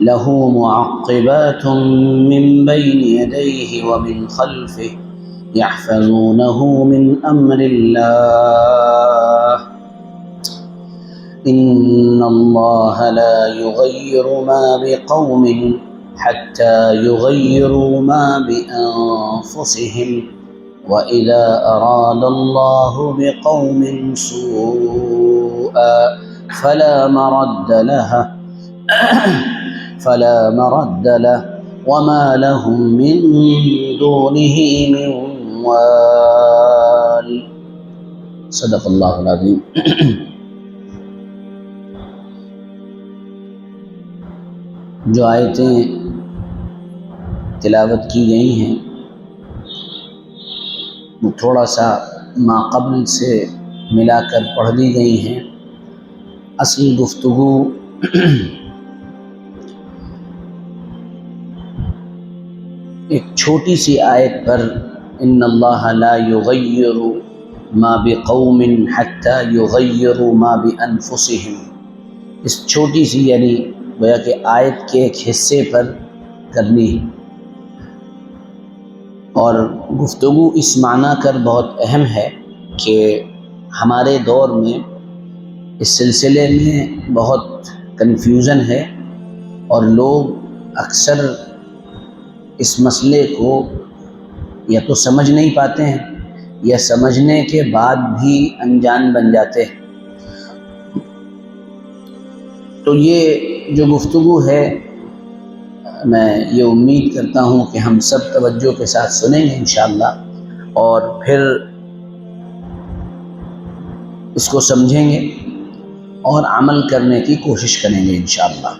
له معقبات من بين يديه ومن خلفه يحفظونه من أمر الله إن الله لا يغير ما بقوم حتى يغيروا ما بأنفسهم وإذا أراد الله بقوم سوءا فلا مرد له وما لهم من دونه من وال صدق اللہ العظیم۔ جو آیتیں تلاوت کی گئی ہیں وہ تھوڑا سا ما قبل سے ملا کر پڑھ دی گئی ہیں۔ اصل گفتگو ایک چھوٹی سی آیت پر ان اللہ لا یغیر ما بقوم حتی یغیروا ما بانفسہم، اس چھوٹی سی یعنی گویا کہ آیت کے ایک حصے پر کرنی ہے، اور گفتگو اس معنی کر بہت اہم ہے کہ ہمارے دور میں اس سلسلے میں بہت کنفیوژن ہے، اور لوگ اکثر اس مسئلے کو یا تو سمجھ نہیں پاتے ہیں یا سمجھنے کے بعد بھی انجان بن جاتے ہیں۔ تو یہ جو گفتگو ہے میں یہ امید کرتا ہوں کہ ہم سب توجہ کے ساتھ سنیں گے انشاءاللہ، اور پھر اس کو سمجھیں گے اور عمل کرنے کی کوشش کریں گے انشاءاللہ۔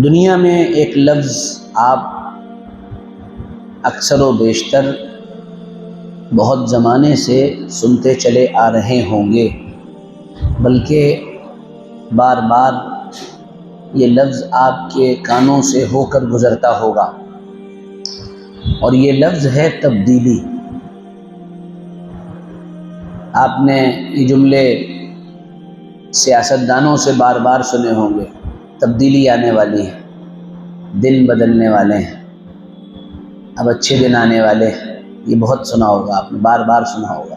دنیا میں ایک لفظ آپ اکثر و بیشتر بہت زمانے سے سنتے چلے آ رہے ہوں گے، بلکہ بار بار یہ لفظ آپ کے کانوں سے ہو کر گزرتا ہوگا، اور یہ لفظ ہے تبدیلی۔ آپ نے یہ جملے سیاستدانوں سے بار بار سنے ہوں گے، تبدیلی آنے والی ہے، دن بدلنے والے ہیں، اب اچھے دن آنے والے ہیں۔ یہ بہت سنا ہوگا آپ نے، بار بار سنا ہوگا،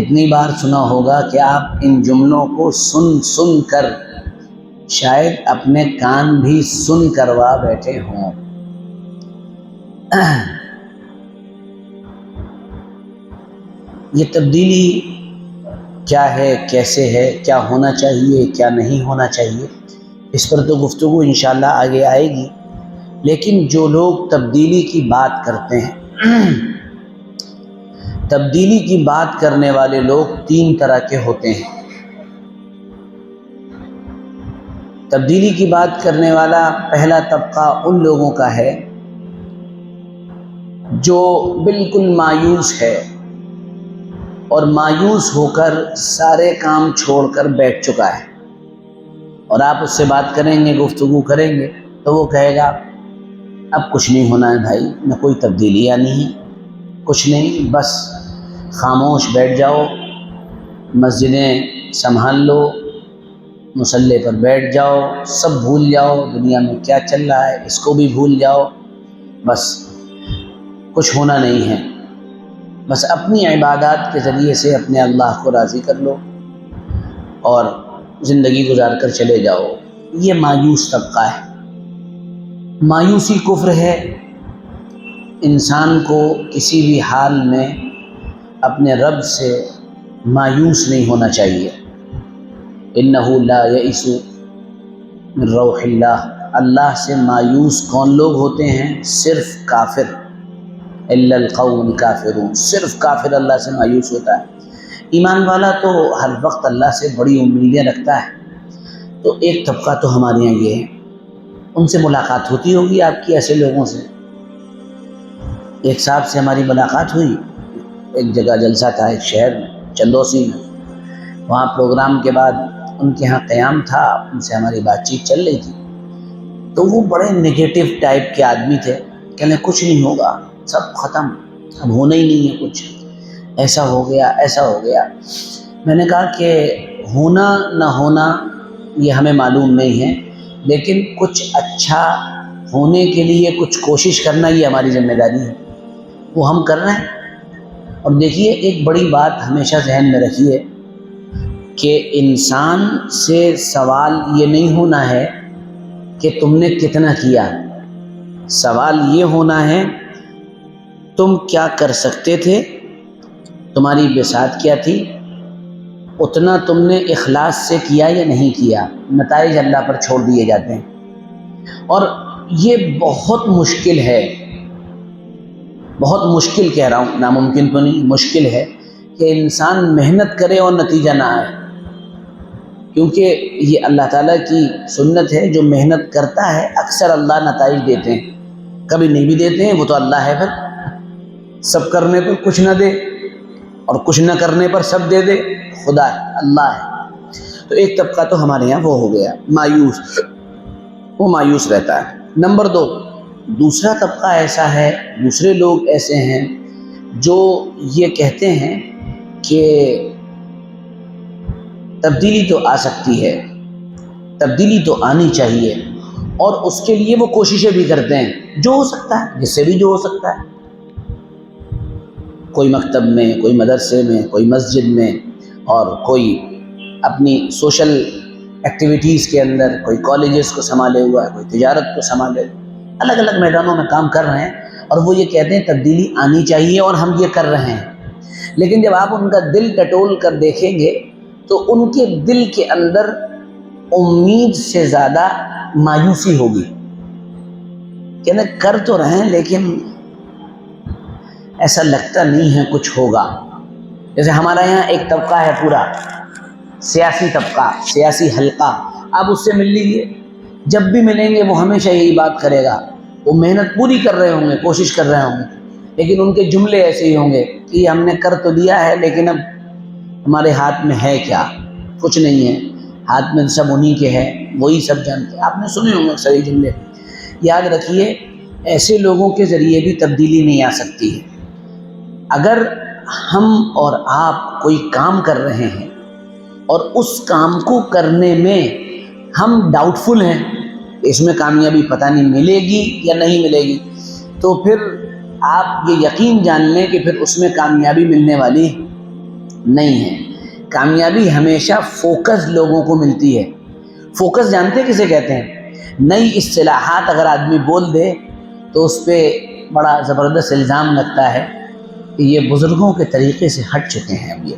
اتنی بار سنا ہوگا کہ آپ ان جملوں کو سن کر شاید اپنے کان بھی سن کروا بیٹھے ہوں۔ یہ تبدیلی کیا ہے، کیسے ہے، کیا ہونا چاہیے، کیا نہیں ہونا چاہیے، اس پر تو گفتگو انشاءاللہ آگے آئے گی۔ لیکن جو لوگ تبدیلی کی بات کرتے ہیں، تبدیلی کی بات کرنے والے لوگ تین طرح کے ہوتے ہیں۔ تبدیلی کی بات کرنے والا پہلا طبقہ ان لوگوں کا ہے جو بالکل مایوس ہے، اور مایوس ہو کر سارے کام چھوڑ کر بیٹھ چکا ہے، اور آپ اس سے بات کریں گے، گفتگو کریں گے تو وہ کہے گا اب کچھ نہیں ہونا ہے بھائی، نہ کوئی تبدیلی آنی ہے، کچھ نہیں، بس خاموش بیٹھ جاؤ، مسجدیں سنبھال لو، مصلی پر بیٹھ جاؤ، سب بھول جاؤ، دنیا میں کیا چل رہا ہے اس کو بھی بھول جاؤ، بس کچھ ہونا نہیں ہے، بس اپنی عبادات کے ذریعے سے اپنے اللہ کو راضی کر لو اور زندگی گزار کر چلے جاؤ۔ یہ مایوس طبقہ ہے۔ مایوسی کفر ہے۔ انسان کو کسی بھی حال میں اپنے رب سے مایوس نہیں ہونا چاہیے۔ انہ لا یئس من روح اللہ، اللہ سے مایوس کون لوگ ہوتے ہیں؟ صرف کافر، الا القوم الکافرون، صرف کافر اللہ سے مایوس ہوتا ہے۔ ایمان والا تو ہر وقت اللہ سے بڑی امیدیں رکھتا ہے۔ تو ایک طبقہ تو ہمارے یہاں یہ ہے، ان سے ملاقات ہوتی ہوگی آپ کی، ایسے لوگوں سے۔ ایک صاحب سے ہماری ملاقات ہوئی، ایک جگہ جلسہ تھا، ایک شہر میں چندوسی میں، وہاں پروگرام کے بعد ان کے ہاں قیام تھا، ان سے ہماری بات چیت چل رہی تھی، تو وہ بڑے نگیٹو ٹائپ کے آدمی تھے، کہنے کچھ نہیں ہوگا، سب ختم، اب ہونا ہی نہیں ہے کچھ، ایسا ہو گیا ایسا ہو گیا۔ میں نے کہا کہ ہونا نہ ہونا یہ ہمیں معلوم نہیں ہے، لیکن کچھ اچھا ہونے کے لیے کچھ کوشش کرنا یہ ہماری ذمہ داری ہے، وہ ہم کر رہے ہیں۔ اور دیکھیے ایک بڑی بات ہمیشہ ذہن میں رکھیے کہ انسان سے سوال یہ نہیں ہونا ہے کہ تم نے کتنا کیا، سوال یہ ہونا ہے تم کیا کر سکتے تھے، تمہاری بساط کیا تھی، اتنا تم نے اخلاص سے کیا یا نہیں کیا۔ نتائج اللہ پر چھوڑ دیے جاتے ہیں، اور یہ بہت مشکل ہے، بہت مشکل کہہ رہا ہوں، ناممکن تو نہیں، مشکل ہے کہ انسان محنت کرے اور نتیجہ نہ آئے، کیونکہ یہ اللہ تعالیٰ کی سنت ہے، جو محنت کرتا ہے اکثر اللہ نتائج دیتے ہیں، کبھی نہیں بھی دیتے ہیں، وہ تو اللہ ہے، پھر سب کرنے پر کچھ نہ دے اور کچھ نہ کرنے پر سب دے دے، خدا ہے، اللہ ہے۔ تو ایک طبقہ تو ہمارے یہاں وہ ہو گیا مایوس، وہ مایوس رہتا ہے۔ نمبر 2، دوسرا طبقہ ایسا ہے، دوسرے لوگ ایسے ہیں جو یہ کہتے ہیں کہ تبدیلی تو آ سکتی ہے، تبدیلی تو آنی چاہیے، اور اس کے لیے وہ کوششیں بھی کرتے ہیں، جو ہو سکتا ہے، جس سے بھی جو ہو سکتا ہے، کوئی مکتب میں، کوئی مدرسے میں، کوئی مسجد میں، اور کوئی اپنی سوشل ایکٹیویٹیز کے اندر، کوئی کالجز کو سنبھالے ہوا ہے، کوئی تجارت کو سنبھالے، الگ الگ میدانوں میں کام کر رہے ہیں، اور وہ یہ کہتے ہیں تبدیلی آنی چاہیے اور ہم یہ کر رہے ہیں۔ لیکن جب آپ ان کا دل ٹٹول کر دیکھیں گے تو ان کے دل کے اندر امید سے زیادہ مایوسی ہوگی، کہ کر تو رہے ہیں لیکن ایسا لگتا نہیں ہے کچھ ہوگا۔ جیسے ہمارا یہاں ایک طبقہ ہے پورا سیاسی طبقہ، سیاسی حلقہ، آپ اس سے مل لیجیے، جب بھی ملیں گے وہ ہمیشہ یہی بات کرے گا، وہ محنت پوری کر رہے ہوں گے، کوشش کر رہے ہوں گے، لیکن ان کے جملے ایسے ہی ہوں گے کہ یہ ہم نے کر تو دیا ہے لیکن اب ہمارے ہاتھ میں ہے کیا، کچھ نہیں ہے، ہاتھ میں سب انہی کے ہے، وہی سب جانتے ہیں۔ آپ نے سنے ہوں گے اکثر یہ جملے۔ یاد رکھیے ایسے لوگوں کے ذریعے بھی تبدیلی نہیں آ سکتی ہے۔ اگر ہم اور آپ کوئی کام کر رہے ہیں اور اس کام کو کرنے میں ہم ڈاؤٹ فل ہیں، اس میں کامیابی پتہ نہیں ملے گی یا نہیں ملے گی، تو پھر آپ یہ یقین جان لیں کہ پھر اس میں کامیابی ملنے والی نہیں ہے۔ کامیابی ہمیشہ فوکس لوگوں کو ملتی ہے۔ فوکس جانتے کسے کہتے ہیں؟ نئی اصطلاحات اگر آدمی بول دے تو اس پہ بڑا زبردست الزام لگتا ہے کہ یہ بزرگوں کے طریقے سے ہٹ چکے ہیں، اب یہ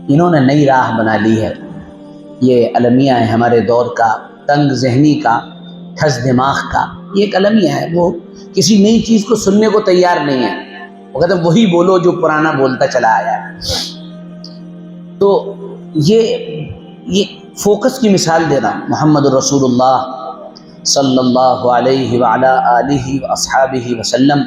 انہوں نے نئی راہ بنا لی ہے، یہ المیہ ہے ہمارے دور کا، تنگ ذہنی کا، ٹھس دماغ کا، یہ ایک المیہ ہے، وہ کسی نئی چیز کو سننے کو تیار نہیں ہے، وہ کہتے ہیں وہی بولو جو پرانا بولتا چلا آیا ہے۔ تو یہ فوکس کی مثال دے رہا ہوں۔ محمد رسول اللہ صلی اللہ علیہ وعلی آلہ واصحابہ وسلم،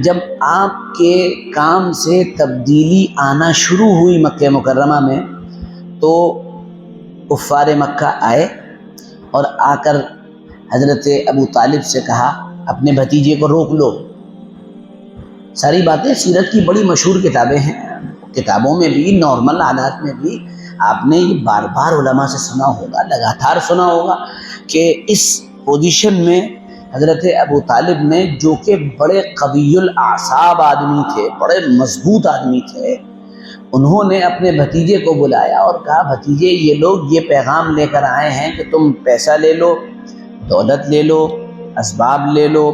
جب آپ کے کام سے تبدیلی آنا شروع ہوئی مکہ مکرمہ میں، تو کفار مکہ آئے اور آ کر حضرت ابو طالب سے کہا اپنے بھتیجے کو روک لو۔ ساری باتیں سیرت کی بڑی مشہور کتابیں ہیں، کتابوں میں بھی، نارمل حالات میں بھی آپ نے یہ بار بار علماء سے سنا ہوگا، لگاتار سنا ہوگا کہ اس پوزیشن میں حضرت ابو طالب نے، جو کہ بڑے قوی الاعصاب آدمی تھے، بڑے مضبوط آدمی تھے، انہوں نے اپنے بھتیجے کو بلایا اور کہا بھتیجے یہ لوگ یہ پیغام لے کر آئے ہیں کہ تم پیسہ لے لو، دولت لے لو، اسباب لے لو،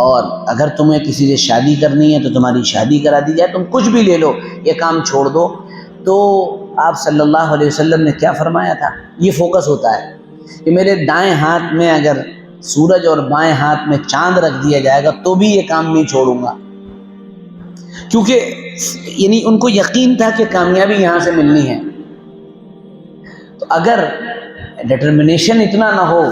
اور اگر تمہیں کسی سے شادی کرنی ہے تو تمہاری شادی کرا دی جائے، تم کچھ بھی لے لو، یہ کام چھوڑ دو۔ تو آپ صلی اللہ علیہ وسلم نے کیا فرمایا تھا؟ یہ فوکس ہوتا ہے کہ میرے دائیں ہاتھ میں اگر سورج اور بائیں ہاتھ میں چاند رکھ دیا جائے گا تو بھی یہ کام نہیں چھوڑوں گا، کیونکہ یعنی ان کو یقین تھا کہ کامیابی یہاں سے ملنی ہے۔ تو اگر ڈٹرمنیشن اتنا نہ ہو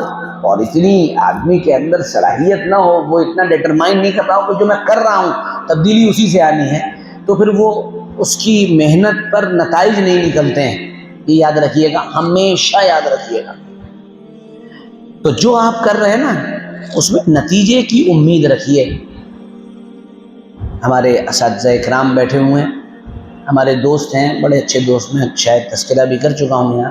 اور اتنی آدمی کے اندر صلاحیت نہ ہو، وہ اتنا ڈٹرمائن نہیں کر رہا ہو کہ جو میں کر رہا ہوں تبدیلی اسی سے آنی ہے، تو پھر وہ اس کی محنت پر نتائج نہیں نکلتے ہیں۔ یہ یاد رکھیے گا، ہمیشہ یاد رکھیے گا۔ تو جو آپ کر رہے ہیں نا اس میں نتیجے کی امید رکھیے۔ ہمارے اساتذہ اکرام بیٹھے ہوئے ہیں، ہمارے دوست ہیں، بڑے اچھے دوست، میں شاید تذکرہ بھی کر چکا ہوں یہاں،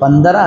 15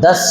10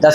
10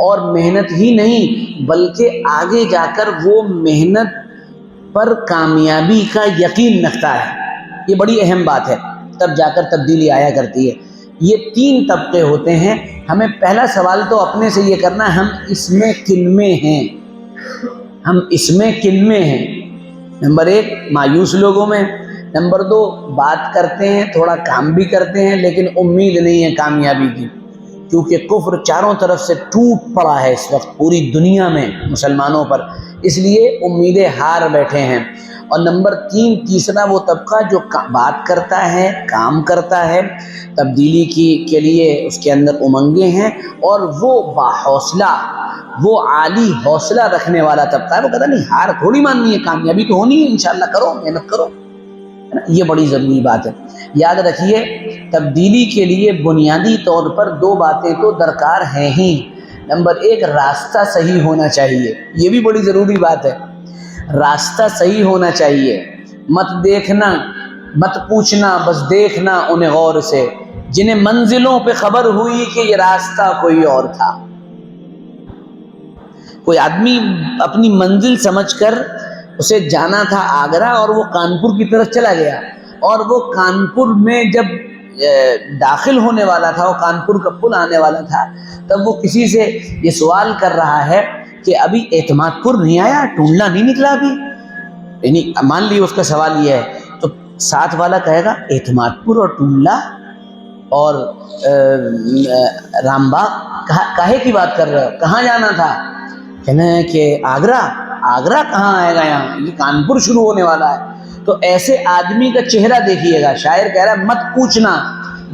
اور محنت ہی نہیں بلکہ آگے جا کر وہ محنت پر کامیابی کا یقین رکھتا ہے. یہ بڑی اہم بات ہے، تب جا کر تبدیلی آیا کرتی ہے. یہ 3 طبقے ہوتے ہیں. ہمیں پہلا سوال تو اپنے سے یہ کرنا ہے، ہم اس میں کن میں ہیں؟ ہم اس میں کن میں ہیں؟ نمبر 1 مایوس لوگوں میں. نمبر 2 بات کرتے ہیں، تھوڑا کام بھی کرتے ہیں لیکن امید نہیں ہے کامیابی کی، کیونکہ کفر چاروں طرف سے ٹوٹ پڑا ہے اس وقت پوری دنیا میں مسلمانوں پر، اس لیے امیدیں ہار بیٹھے ہیں. اور نمبر 3 تیسرا وہ طبقہ جو بات کرتا ہے، کام کرتا ہے، تبدیلی کے لیے اس کے اندر امنگیں ہیں، اور وہ باحوصلہ، وہ عالی حوصلہ رکھنے والا طبقہ ہے. وہ کہتا نہیں ہار تھوڑی ماننی ہے، کامیابی تو ہونی ہے، انشاءاللہ کرو، محنت کرو. یہ بڑی ضروری بات ہے. یاد رکھیے تبدیلی کے لیے بنیادی طور پر 2 باتیں تو درکار ہیں ہی. نمبر 1 راستہ صحیح ہونا چاہیے، یہ بھی بڑی ضروری بات ہے. راستہ صحیح ہونا چاہیے. مت دیکھنا، مت پوچھنا، بس دیکھنا انہیں غور سے، جنہیں منزلوں پہ خبر ہوئی کہ یہ راستہ کوئی اور تھا. کوئی آدمی اپنی منزل سمجھ کر اسے جانا تھا آگرہ اور وہ کانپور کی طرف چلا گیا، اور وہ کانپور میں جب داخل ہونے والا تھا، وہ کانپور کا پل آنے والا تھا، تب وہ کسی سے یہ سوال کر رہا ہے کہ ابھی اعتماد پور نہیں آیا، ٹونڈلا نہیں نکلا ابھی. یعنی مان لیے اس کا سوال یہ ہے، تو ساتھ والا کہے گا اعتماد پور اور ٹونڈلا اور رام باغ کاہے کی بات کر رہے ہو، کہاں جانا تھا؟ کہنا ہے کہ آگرہ. آگرہ کہاں آئے گا یہاں، یہ کانپور شروع ہونے والا ہے. تو ایسے آدمی کا چہرہ دیکھیے گا. شاعر کہہ رہا ہے مت پوچھنا،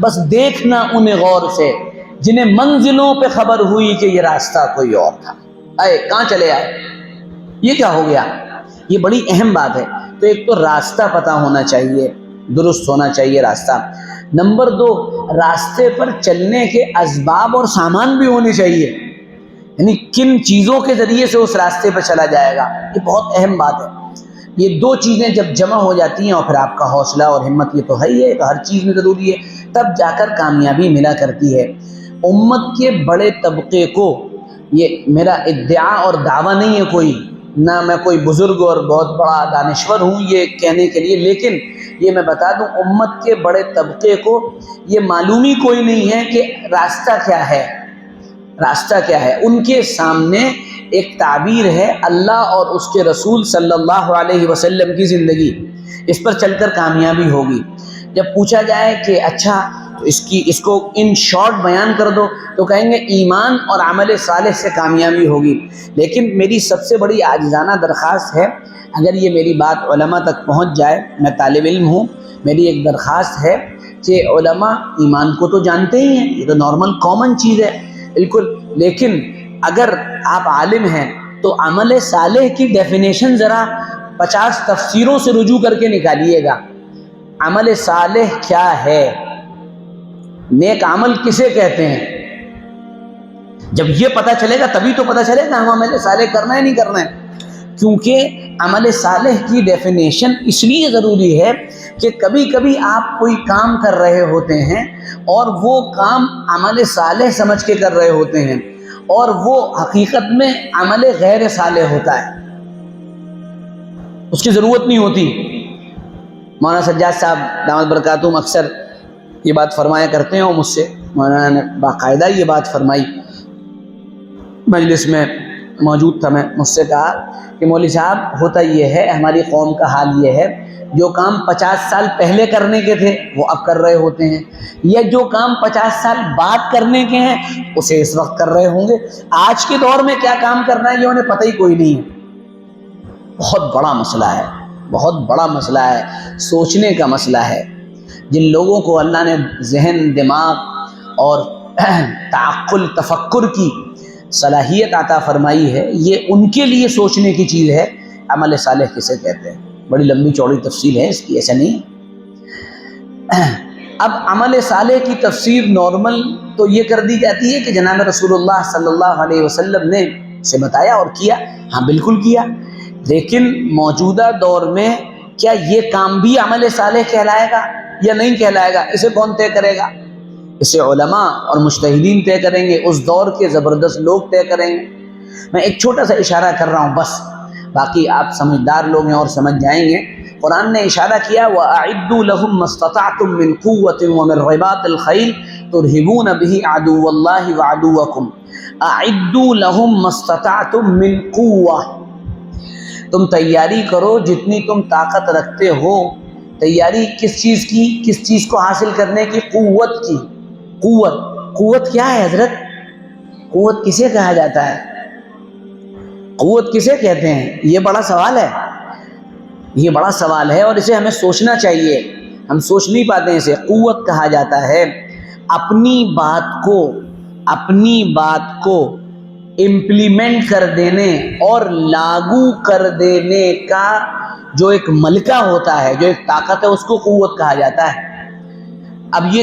بس دیکھنا انہیں غور سے، جنہیں منزلوں پہ خبر ہوئی کہ یہ راستہ کوئی اور تھا. کہاں چلے آئے، یہ کیا ہو گیا؟ یہ بڑی اہم بات ہے. تو ایک تو راستہ پتہ ہونا چاہیے، درست ہونا چاہیے راستہ. نمبر 2 راستے پر چلنے کے اسباب اور سامان بھی ہونے چاہیے، یعنی کن چیزوں کے ذریعے سے اس راستے پہ چلا جائے گا. یہ بہت اہم بات ہے. یہ 2 چیزیں جب جمع ہو جاتی ہیں، اور پھر آپ کا حوصلہ اور ہمت، یہ تو ہے ہی ہے، تو ہر چیز میں ضروری ہے، تب جا کر کامیابی ملا کرتی ہے. امت کے بڑے طبقے کو، یہ میرا ادعا اور دعویٰ نہیں ہے کوئی، نہ میں کوئی بزرگ اور بہت بڑا دانشور ہوں یہ کہنے کے لیے، لیکن یہ میں بتا دوں امت کے بڑے طبقے کو یہ معلوم ہی کوئی نہیں ہے کہ راستہ کیا ہے. راستہ کیا ہے؟ ان کے سامنے ایک تعبیر ہے اللہ اور اس کے رسول صلی اللہ علیہ وسلم کی زندگی، اس پر چل کر کامیابی ہوگی. جب پوچھا جائے کہ اچھا اس کو ان شارٹ بیان کر دو، تو کہیں گے ایمان اور عمل صالح سے کامیابی ہوگی. لیکن میری سب سے بڑی عاجزانہ درخواست ہے، اگر یہ میری بات علماء تک پہنچ جائے، میں طالب علم ہوں، میری ایک درخواست ہے کہ علماء ایمان کو تو جانتے ہی ہیں، یہ تو نارمل کامن چیز ہے بالکل، لیکن اگر آپ عالم ہیں تو عمل صالح کی ڈیفینیشن ذرا 50 تفسیروں سے رجوع کر کے نکالیے گا. عمل صالح کیا ہے؟ نیک عمل کسے کہتے ہیں؟ جب یہ پتہ چلے گا تبھی تو پتہ چلے گا ہم عمل صالح کرنا ہے نہیں کرنا ہے. کیونکہ عمل صالح کی ڈیفینیشن اس لیے ضروری ہے کہ کبھی کبھی آپ کوئی کام کر رہے ہوتے ہیں اور وہ کام عمل صالح سمجھ کے کر رہے ہوتے ہیں، اور وہ حقیقت میں عمل غیر صالح ہوتا ہے، اس کی ضرورت نہیں ہوتی. مولانا سجاد صاحب دامت برکاتہم اکثر یہ بات فرمایا کرتے ہیں، اور مجھ سے مولانا نے باقاعدہ یہ بات فرمائی، مجلس میں موجود تھا میں، مجھ سے کہا کہ مولوی صاحب ہوتا یہ ہے، ہماری قوم کا حال یہ ہے، جو کام 50 سال پہلے کرنے کے تھے وہ اب کر رہے ہوتے ہیں، یا جو کام 50 سال بعد کرنے کے ہیں اسے اس وقت کر رہے ہوں گے. آج کے دور میں کیا کام کرنا ہے یہ انہیں پتہ ہی کوئی نہیں ہے. بہت بڑا مسئلہ ہے، بہت بڑا مسئلہ ہے، سوچنے کا مسئلہ ہے. جن لوگوں کو اللہ نے ذہن، دماغ اور تعقل، تفکر کی صلاحیت عطا فرمائی ہے، یہ ان کے لیے سوچنے کی چیز ہے عمل صالح کسے کہتے ہیں. بڑی لمبی چوڑی تفصیل ہے اس کی، ایسا نہیں. اب عمل صالح کی تفسیر نارمل تو یہ کر دی جاتی ہے کہ جناب رسول اللہ صلی اللہ علیہ وسلم نے اسے بتایا اور کیا. ہاں بالکل کیا، لیکن موجودہ دور میں کیا یہ کام بھی عمل صالح کہلائے گا یا نہیں کہلائے گا، اسے کون طے کرے گا؟ اسے علماء اور مجتہدین طے کریں گے، اس دور کے زبردست لوگ طے کریں گے۔ میں ایک چھوٹا سا اشارہ کر رہا ہوں بس، باقی آپ سمجھدار لوگ ہیں اور سمجھ جائیں گے۔ قرآن نے اشارہ کیا وَأَعِدُّوا لَهُم مَّا اسْتَطَعْتُم مِّن قُوَّةٍ وَمِن رِّبَاطِ الْخَيْلِ تُرْهِبُونَ بِهِ عَدُوَّ اللَّهِ وَعَدُوَّكُمْ أَعِدُّوا لَهُم مَّا اسْتَطَعْتُم مِّن قُوَّةٍ، تم تیاری کرو جتنی تم طاقت رکھتے ہو۔ تیاری کس چیز کی؟ کس چیز کو حاصل کرنے کی؟ قوت کی۔ قوت کیا ہے حضرت؟ قوت کسے کہا جاتا ہے؟ قوت کسے کہتے ہیں؟ یہ بڑا سوال ہے، یہ بڑا سوال ہے اور اسے ہمیں سوچنا چاہیے، ہم سوچ نہیں پاتے ہیں اسے۔ قوت کہا جاتا ہے اپنی بات کو امپلیمنٹ کر دینے اور لاگو کر دینے کا جو ایک ملکہ ہوتا ہے، جو ایک طاقت ہے، اس کو قوت کہا جاتا ہے۔ اب یہ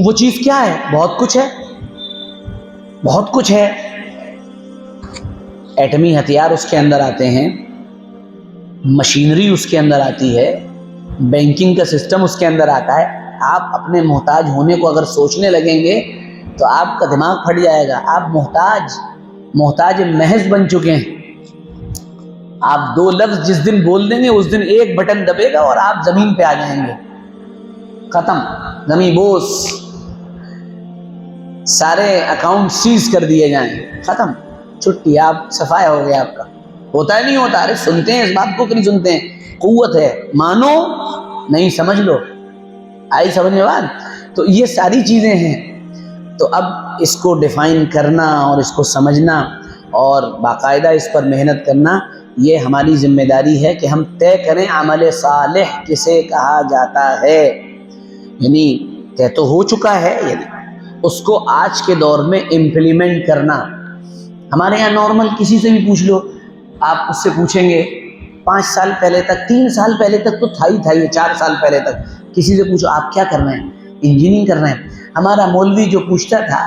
وہ چیز کیا ہے؟ بہت کچھ ہے، بہت کچھ ہے۔ ایٹمی ہتھیار اس کے اندر آتے ہیں، مشینری اس کے اندر آتی ہے، بینکنگ کا سسٹم اس کے اندر آتا ہے۔ آپ اپنے محتاج ہونے کو اگر سوچنے لگیں گے تو آپ کا دماغ پھٹ جائے گا۔ آپ محتاج محض بن چکے ہیں۔ آپ دو لفظ جس دن بول دیں گے اس دن ایک بٹن دبے گا اور آپ زمین پہ آ جائیں گے، ختم، زمین بوس، سارے اکاؤنٹ سیز کر دیے جائیں، ختم، چھٹی، آپ صفایا ہو گیا آپ کا۔ ہوتا ہے نہیں ہوتا؟ ارے سنتے ہیں اس بات کو کہ نہیں سنتے ہیں؟ قوت ہے، مانو نہیں، سمجھ لو، آئی سمجھ میں بات؟ تو یہ ساری چیزیں ہیں۔ تو اب اس کو ڈیفائن کرنا اور اس کو سمجھنا اور باقاعدہ اس پر محنت کرنا، یہ ہماری ذمہ داری ہے کہ ہم طے کریں عمل صالح کسے کہا جاتا ہے۔ یعنی طے تو ہو چکا ہے، یعنی اس کو آج کے دور میں امپلیمنٹ کرنا۔ ہمارے یہاں نارمل کسی سے بھی پوچھ لو، آپ اس سے پوچھیں گے 5 سال پہلے تک، 3 سال پہلے تک تو تھا ہی، 4 سال پہلے تک کسی سے پوچھو آپ کیا کر رہے ہیں؟ انجینئرنگ کر رہے ہیں۔ ہمارا مولوی جو پوچھتا تھا،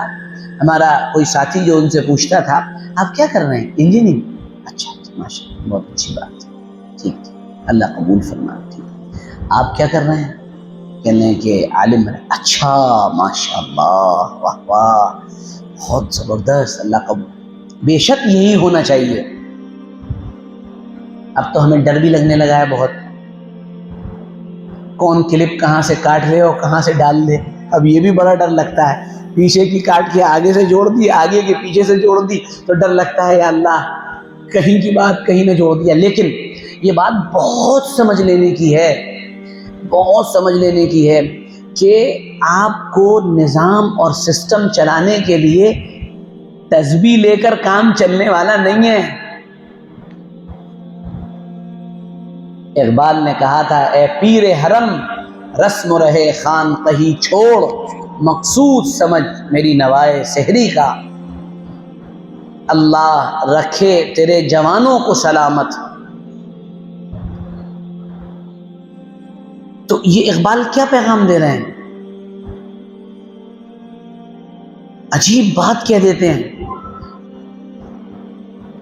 ہمارا کوئی ساتھی جو ان سے پوچھتا تھا آپ کیا کر رہے ہیں؟ انجینئرنگ۔ اچھا ماشاء اللہ، بہت اچھی بات ہے، ٹھیک، اللہ قبول فرمائے، ٹھیک۔ آپ کیا کر رہے ہیں؟ کہنے کہ عالم ہے۔ اچھا ماشاء اللہ، واہ واہ، بہت زبردست، اللہ قبول۔ بے شک یہی ہونا چاہیے۔ اب تو ہمیں ڈر بھی لگنے لگا ہے بہت، کون کلپ کہاں سے کاٹ لے اور کہاں سے ڈال دے، اب یہ بھی بڑا ڈر لگتا ہے۔ پیچھے کی کاٹ کے آگے سے جوڑ دی، آگے کے پیچھے سے جوڑ دی تو ڈر لگتا ہے یا اللہ کہیں کی بات کہیں نے جوڑ دیا۔ لیکن یہ بات بہت سمجھ لینے کی ہے، بہت سمجھ لینے کی ہے کہ آپ کو نظام اور سسٹم چلانے کے لیے تسبیح لے کر کام چلنے والا نہیں ہے۔ اقبال نے کہا تھا اے پیر حرم رسم رہے خان کہیں چھوڑ، مقصود سمجھ میری نوائے سحری کا، اللہ رکھے تیرے جوانوں کو سلامت۔ تو یہ اقبال کیا پیغام دے رہے ہیں؟ عجیب بات کہہ دیتے ہیں،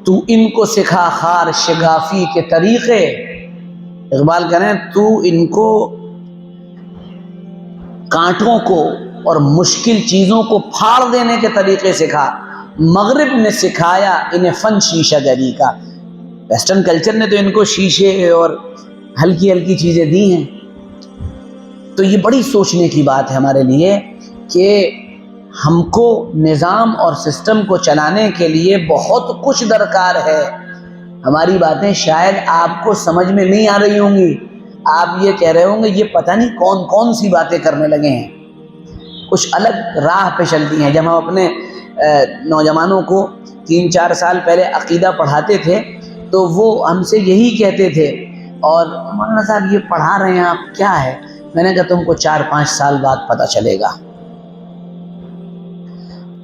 تو ان کو سکھا خار شگافی کے طریقے۔ اقبال کہہ رہے ہیں تو ان کو کانٹوں کو اور مشکل چیزوں کو پھاڑ دینے کے طریقے سکھا۔ مغرب نے سکھایا انہیں فن شیشہ گری کا، ویسٹرن کلچر نے تو ان کو شیشے اور ہلکی ہلکی چیزیں دی ہیں۔ تو یہ بڑی سوچنے کی بات ہے ہمارے لیے کہ ہم کو نظام اور سسٹم کو چلانے کے لیے بہت کچھ درکار ہے۔ ہماری باتیں شاید آپ کو سمجھ میں نہیں آ رہی ہوں گی، آپ یہ کہہ رہے ہوں گے یہ پتہ نہیں کون کون سی باتیں کرنے لگے ہیں، کچھ الگ راہ پہ چلتی ہیں۔ جب ہم اپنے نوجوانوں کو 3-4 سال پہلے عقیدہ پڑھاتے تھے تو وہ ہم سے یہی کہتے تھے، اور مولانا صاحب یہ پڑھا رہے ہیں آپ کیا ہے؟ میں نے کہا تم کو 4-5 سال بعد پتہ چلے گا۔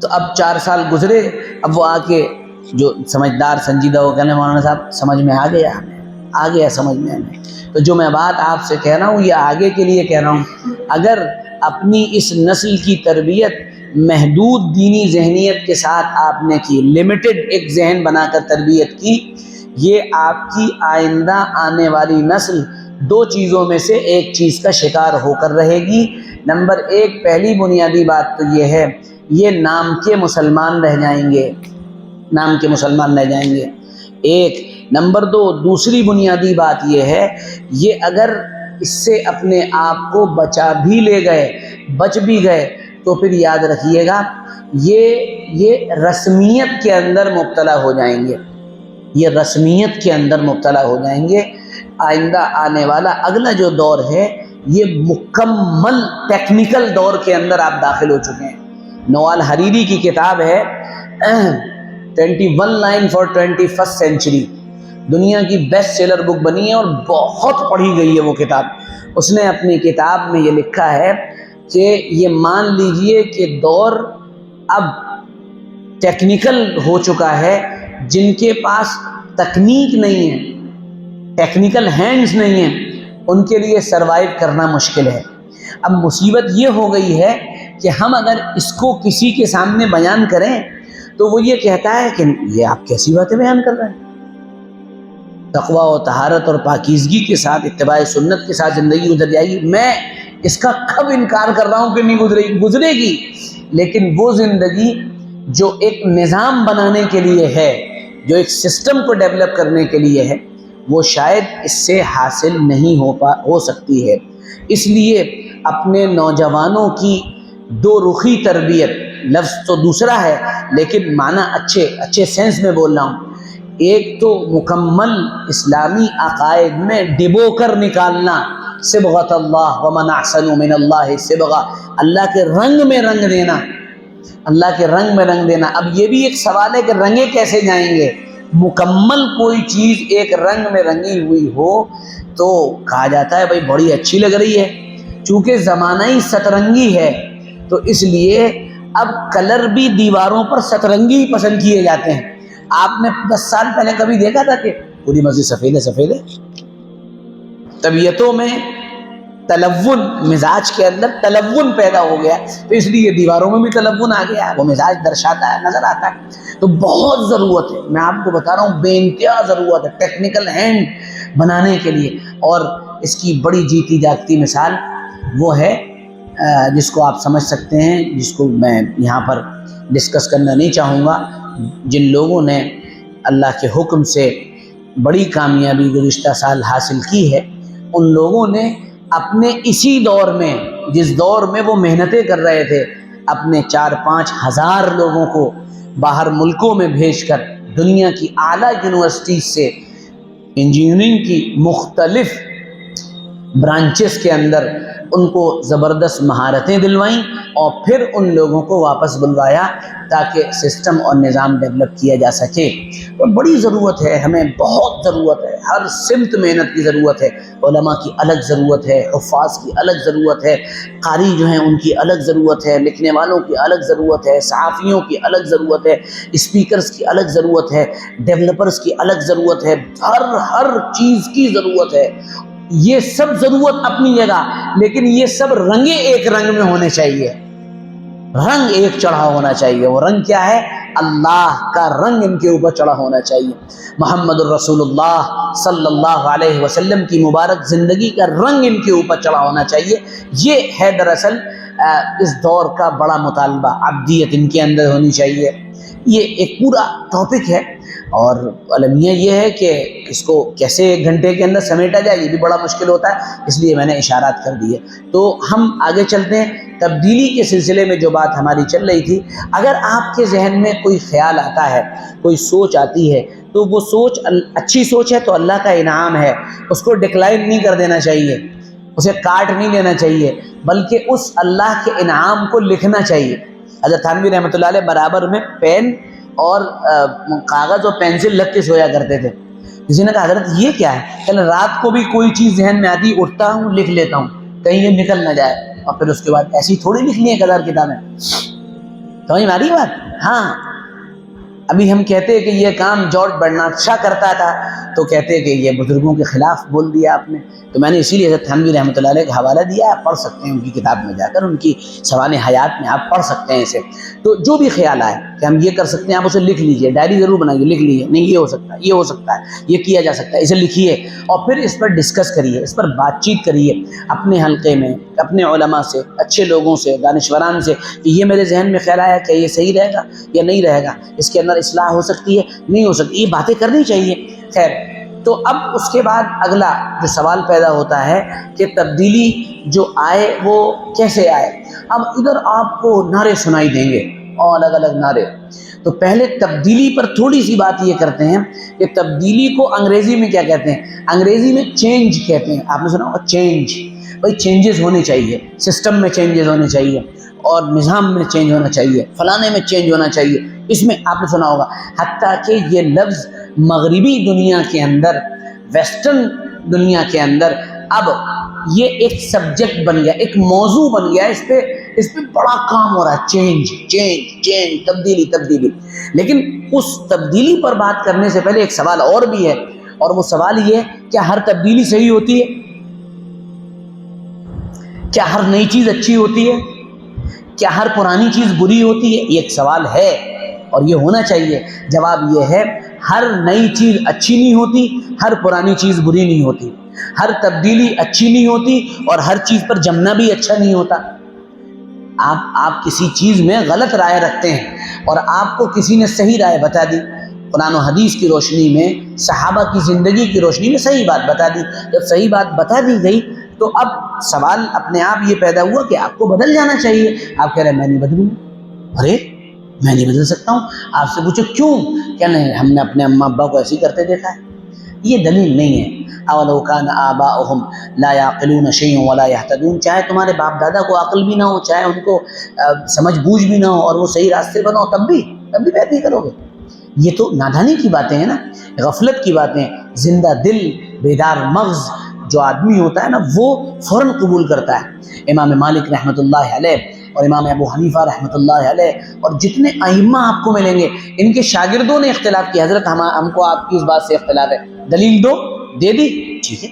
تو اب 4 سال گزرے، اب وہ آ کے جو سمجھدار سنجیدہ ہو کہنے مولانا صاحب سمجھ میں آ گیا سمجھ میں ہمیں۔ تو جو میں بات آپ سے کہہ رہا ہوں یہ آگے کے لیے کہہ رہا ہوں، اگر اپنی اس نسل کی تربیت محدود دینی ذہنیت کے ساتھ آپ نے کی، لمیٹڈ ایک ذہن بنا کر تربیت کی، یہ آپ کی آئندہ آنے والی نسل 2 چیزوں میں سے ایک چیز کا شکار ہو کر رہے گی، نمبر 1 پہلی بنیادی بات تو یہ ہے، یہ نام کے مسلمان رہ جائیں گے، نام کے مسلمان رہ جائیں گے، ایک۔ نمبر 2 دوسری بنیادی بات یہ ہے، یہ اگر اس سے اپنے آپ کو بچا بھی لے گئے، بچ بھی گئے، تو پھر یاد رکھیے گا یہ رسمیت کے اندر مبتلا ہو جائیں گے، یہ رسمیت کے اندر مبتلا ہو جائیں گے۔ آئندہ آنے والا اگلا جو دور ہے، یہ مکمل ٹیکنیکل دور کے اندر آپ داخل ہو چکے ہیں۔ نوال حریری کی کتاب ہے 21 لائن فار 21st سینچری، دنیا کی بیسٹ سیلر بک بنی ہے اور بہت پڑھی گئی ہے وہ کتاب۔ اس نے اپنی کتاب میں یہ لکھا ہے کہ یہ مان لیجئے کہ دور اب ٹیکنیکل ہو چکا ہے، جن کے پاس تکنیک نہیں ہے، ٹیکنیکل ہینڈز نہیں ہیں، ان کے لیے سروائیو کرنا مشکل ہے۔ اب مصیبت یہ ہو گئی ہے کہ ہم اگر اس کو کسی کے سامنے بیان کریں تو وہ یہ کہتا ہے کہ یہ آپ کیسی باتیں بیان کر رہے ہیں، تقویٰ و طہارت اور پاکیزگی کے ساتھ اتباع سنت کے ساتھ زندگی گزر جائے گی۔ میں اس کا کب انکار کر رہا ہوں کہ نہیں گزرے گی، لیکن وہ زندگی جو ایک نظام بنانے کے لیے ہے، جو ایک سسٹم کو ڈیولپ کرنے کے لیے ہے، وہ شاید اس سے حاصل نہیں ہو سکتی ہے۔ اس لیے اپنے نوجوانوں کی دو رخی تربیت، لفظ تو دوسرا ہے لیکن معنی اچھے سینس میں بول رہا ہوں۔ ایک تو مکمل اسلامی عقائد میں ڈبو کر نکالنا، صبغۃ اللہ ومن احسن من اللہ صبغہ، اللہ کے رنگ میں رنگ دینا، اللہ کے رنگ میں رنگ دینا۔ اب یہ بھی ایک سوال ہے کہ رنگے کیسے جائیں گے؟ مکمل کوئی چیز ایک رنگ میں رنگی ہوئی ہو تو کہا جاتا ہے بھائی بڑی اچھی لگ رہی ہے، چونکہ زمانہ ہی سترنگی ہے تو اس لیے اب کلر بھی دیواروں پر سترنگی ہی پسند کیے جاتے ہیں۔ آپ نے 10 سال پہلے کبھی دیکھا تھا کہ پوری مسجد سفید ہے سفید ہے؟ طبیعتوں میں تلون، مزاج کے اندر تلون پیدا ہو گیا، تو اس لیے دیواروں میں بھی تلون آ گیا، وہ مزاج درشاتا ہے، نظر آتا ہے۔ تو بہت ضرورت ہے، میں آپ کو بتا رہا ہوں بے انتہا ضرورت ہے ٹیکنیکل ہینڈ بنانے کے لیے۔ اور اس کی بڑی جیتی جاگتی مثال وہ ہے جس کو آپ سمجھ سکتے ہیں، جس کو میں یہاں پر ڈسکس کرنا نہیں چاہوں گا۔ جن لوگوں نے اللہ کے حکم سے بڑی کامیابی گزشتہ سال حاصل کی ہے، ان لوگوں نے اپنے اسی دور میں، جس دور میں وہ محنتیں کر رہے تھے، اپنے 4-5 ہزار لوگوں کو باہر ملکوں میں بھیج کر دنیا کی اعلیٰ یونیورسٹی سے انجینئرنگ کی مختلف برانچز کے اندر ان کو زبردست مہارتیں دلوائیں اور پھر ان لوگوں کو واپس بلوایا تاکہ سسٹم اور نظام ڈیولپ کیا جا سکے۔ اور بڑی ضرورت ہے، ہمیں بہت ضرورت ہے، ہر سمت محنت کی ضرورت ہے۔ علماء کی الگ ضرورت ہے، حفاظ کی الگ ضرورت ہے، قاری جو ہیں ان کی الگ ضرورت ہے، لکھنے والوں کی الگ ضرورت ہے، صحافیوں کی الگ ضرورت ہے، اسپیکرز کی الگ ضرورت ہے، ڈیولپرز کی الگ ضرورت ہے، ہر چیز کی ضرورت ہے۔ یہ سب ضرورت اپنی جگہ، لیکن یہ سب رنگے ایک رنگ میں ہونے چاہیے، رنگ ایک چڑھا ہونا چاہیے۔ وہ رنگ کیا ہے؟ اللہ کا رنگ ان کے اوپر چڑھا ہونا چاہیے، محمد الرسول اللہ صلی اللہ علیہ وسلم کی مبارک زندگی کا رنگ ان کے اوپر چڑھا ہونا چاہیے۔ یہ ہے دراصل اس دور کا بڑا مطالبہ، عبدیت ان کے اندر ہونی چاہیے۔ یہ ایک پورا ٹاپک ہے اور المیہ یہ ہے کہ اس کو کیسے 1 گھنٹے کے اندر سمیٹا جائے، یہ بھی بڑا مشکل ہوتا ہے، اس لیے میں نے اشارات کر دیے۔ تو ہم آگے چلتے ہیں۔ تبدیلی کے سلسلے میں جو بات ہماری چل رہی تھی، اگر آپ کے ذہن میں کوئی خیال آتا ہے، کوئی سوچ آتی ہے، تو وہ سوچ اچھی سوچ ہے تو اللہ کا انعام ہے، اس کو ڈکلائن نہیں کر دینا چاہیے، اسے کاٹ نہیں لینا چاہیے، بلکہ اس اللہ کے انعام کو لکھنا چاہیے۔ حضرت تھانوی رحمۃ اللہ علیہ برابر میں پین اور کاغذ اور پینسل رکھ کے سویا کرتے تھے۔ کسی نے کہا حضرت یہ کیا ہے؟ کہ رات کو بھی کوئی چیز ذہن میں آتی، اٹھتا ہوں لکھ لیتا ہوں کہیں یہ نکل نہ جائے، اور پھر اس کے بعد ایسی تھوڑی لکھنی ہے 1000 کتابیں۔ سمجھ میں آ رہی بات؟ ہاں، ابھی ہم کہتے ہیں کہ یہ کام جارج برنارڈ شاہ کرتا تھا تو کہتے ہیں کہ یہ بزرگوں کے خلاف بول دیا آپ نے، تو میں نے اسی لیے حضرت تھانوی رحمۃ اللہ علیہ کا حوالہ دیا، آپ پڑھ سکتے ہیں ان کی کتاب میں جا کر، ان کی سوانح حیات میں آپ پڑھ سکتے ہیں اسے۔ تو جو بھی خیال آئے کہ ہم یہ کر سکتے ہیں، آپ اسے لکھ لیجئے، ڈائری ضرور بنائیے، لکھ لیجئے، نہیں یہ ہو سکتا ہے، یہ ہو سکتا ہے، یہ کیا جا سکتا ہے، اسے لکھیے اور پھر اس پر ڈسکس کریے، اس پر بات چیت کریے اپنے حلقے میں، اپنے علماء سے، اچھے لوگوں سے، دانشوران سے کہ یہ میرے ذہن میں خیال آیا کہ یہ صحیح رہے گا یا نہیں رہے گا، اس کے اندر اصلاح ہو سکتی ہے نہیں ہو سکتی، یہ باتیں کرنی چاہیے. خیر، تو اب اس کے بعد اگلا جو سوال پیدا ہوتا ہے کہ تبدیلی جو آئے وہ کیسے آئے. اب ادھر آپ کو نعرے سنائی دیں گے اور الگ الگ نعرے. تو پہلے تبدیلی پر تھوڑی سی بات یہ کرتے ہیں کہ تبدیلی کو انگریزی میں کیا کہتے ہیں. انگریزی میں چینج کہتے ہیں. آپ نے سنا ہوگا چینج. بھائی چینجز ہونے چاہیے، سسٹم میں چینجز ہونے چاہیے، اور نظام میں چینج ہونا چاہیے، فلانے میں چینج ہونا چاہیے. اس میں آپ نے سنا ہوگا حتیٰ کہ یہ لفظ مغربی دنیا کے اندر، ویسٹرن دنیا کے اندر اب یہ ایک سبجیکٹ بن گیا، ایک موضوع بن گیا. اس پہ بڑا کام ہو رہا ہے. چینج چینج چینج، تبدیلی تبدیلی. لیکن اس تبدیلی پر بات کرنے سے پہلے ایک سوال اور بھی ہے، اور وہ سوال یہ ہے کیا ہر تبدیلی صحیح ہوتی ہے؟ کیا ہر نئی چیز اچھی ہوتی ہے؟ کیا ہر پرانی چیز بری ہوتی ہے؟ یہ ایک سوال ہے اور یہ ہونا چاہیے. جواب یہ ہے ہر نئی چیز اچھی نہیں ہوتی، ہر پرانی چیز بری نہیں ہوتی. ہر تبدیلی اچھی نہیں ہوتی اور ہر چیز پر جمنا بھی اچھا نہیں ہوتا. آپ کسی چیز میں غلط رائے رکھتے ہیں اور آپ کو کسی نے صحیح رائے بتا دی، قرآن و حدیث کی روشنی میں، صحابہ کی زندگی کی روشنی میں صحیح بات بتا دی. جب صحیح بات بتا دی گئی تو اب سوال اپنے آپ یہ پیدا ہوا کہ آپ کو بدل جانا چاہیے. آپ کہہ رہے ہیں میں نہیں بدلوں. ارے میں نہیں بدل سکتا ہوں. آپ سے پوچھو کیوں؟ کیا نہیں، ہم نے اپنے اماں ابا کو ایسے ہی کرتے دیکھا ہے. یہ دلیل نہیں ہے. اولو کان آباؤہم لا یعقلون شیئا ولا یہتدون. چاہے تمہارے باپ دادا کو عقل بھی نہ ہو، چاہے ان کو سمجھ بوجھ بھی نہ ہو، اور وہ صحیح راستے پر ہو، تب بھی پیروی کرو گے. یہ تو نادانی کی باتیں ہیں نا، غفلت کی باتیں. زندہ دل، بیدار مغز جو آدمی ہوتا ہے نا، وہ فوراً قبول کرتا ہے. امام مالک رحمۃ اللہ علیہ اور امام ابو حنیفہ رحمۃ اللہ علیہ اور جتنے ائمہ آپ کو ملیں گے، ان کے شاگردوں نے اختلاف کیا. حضرت ہم کو آپ کی اس بات سے اختلاف ہے، دلیل دو. دے دی، ٹھیک ہے،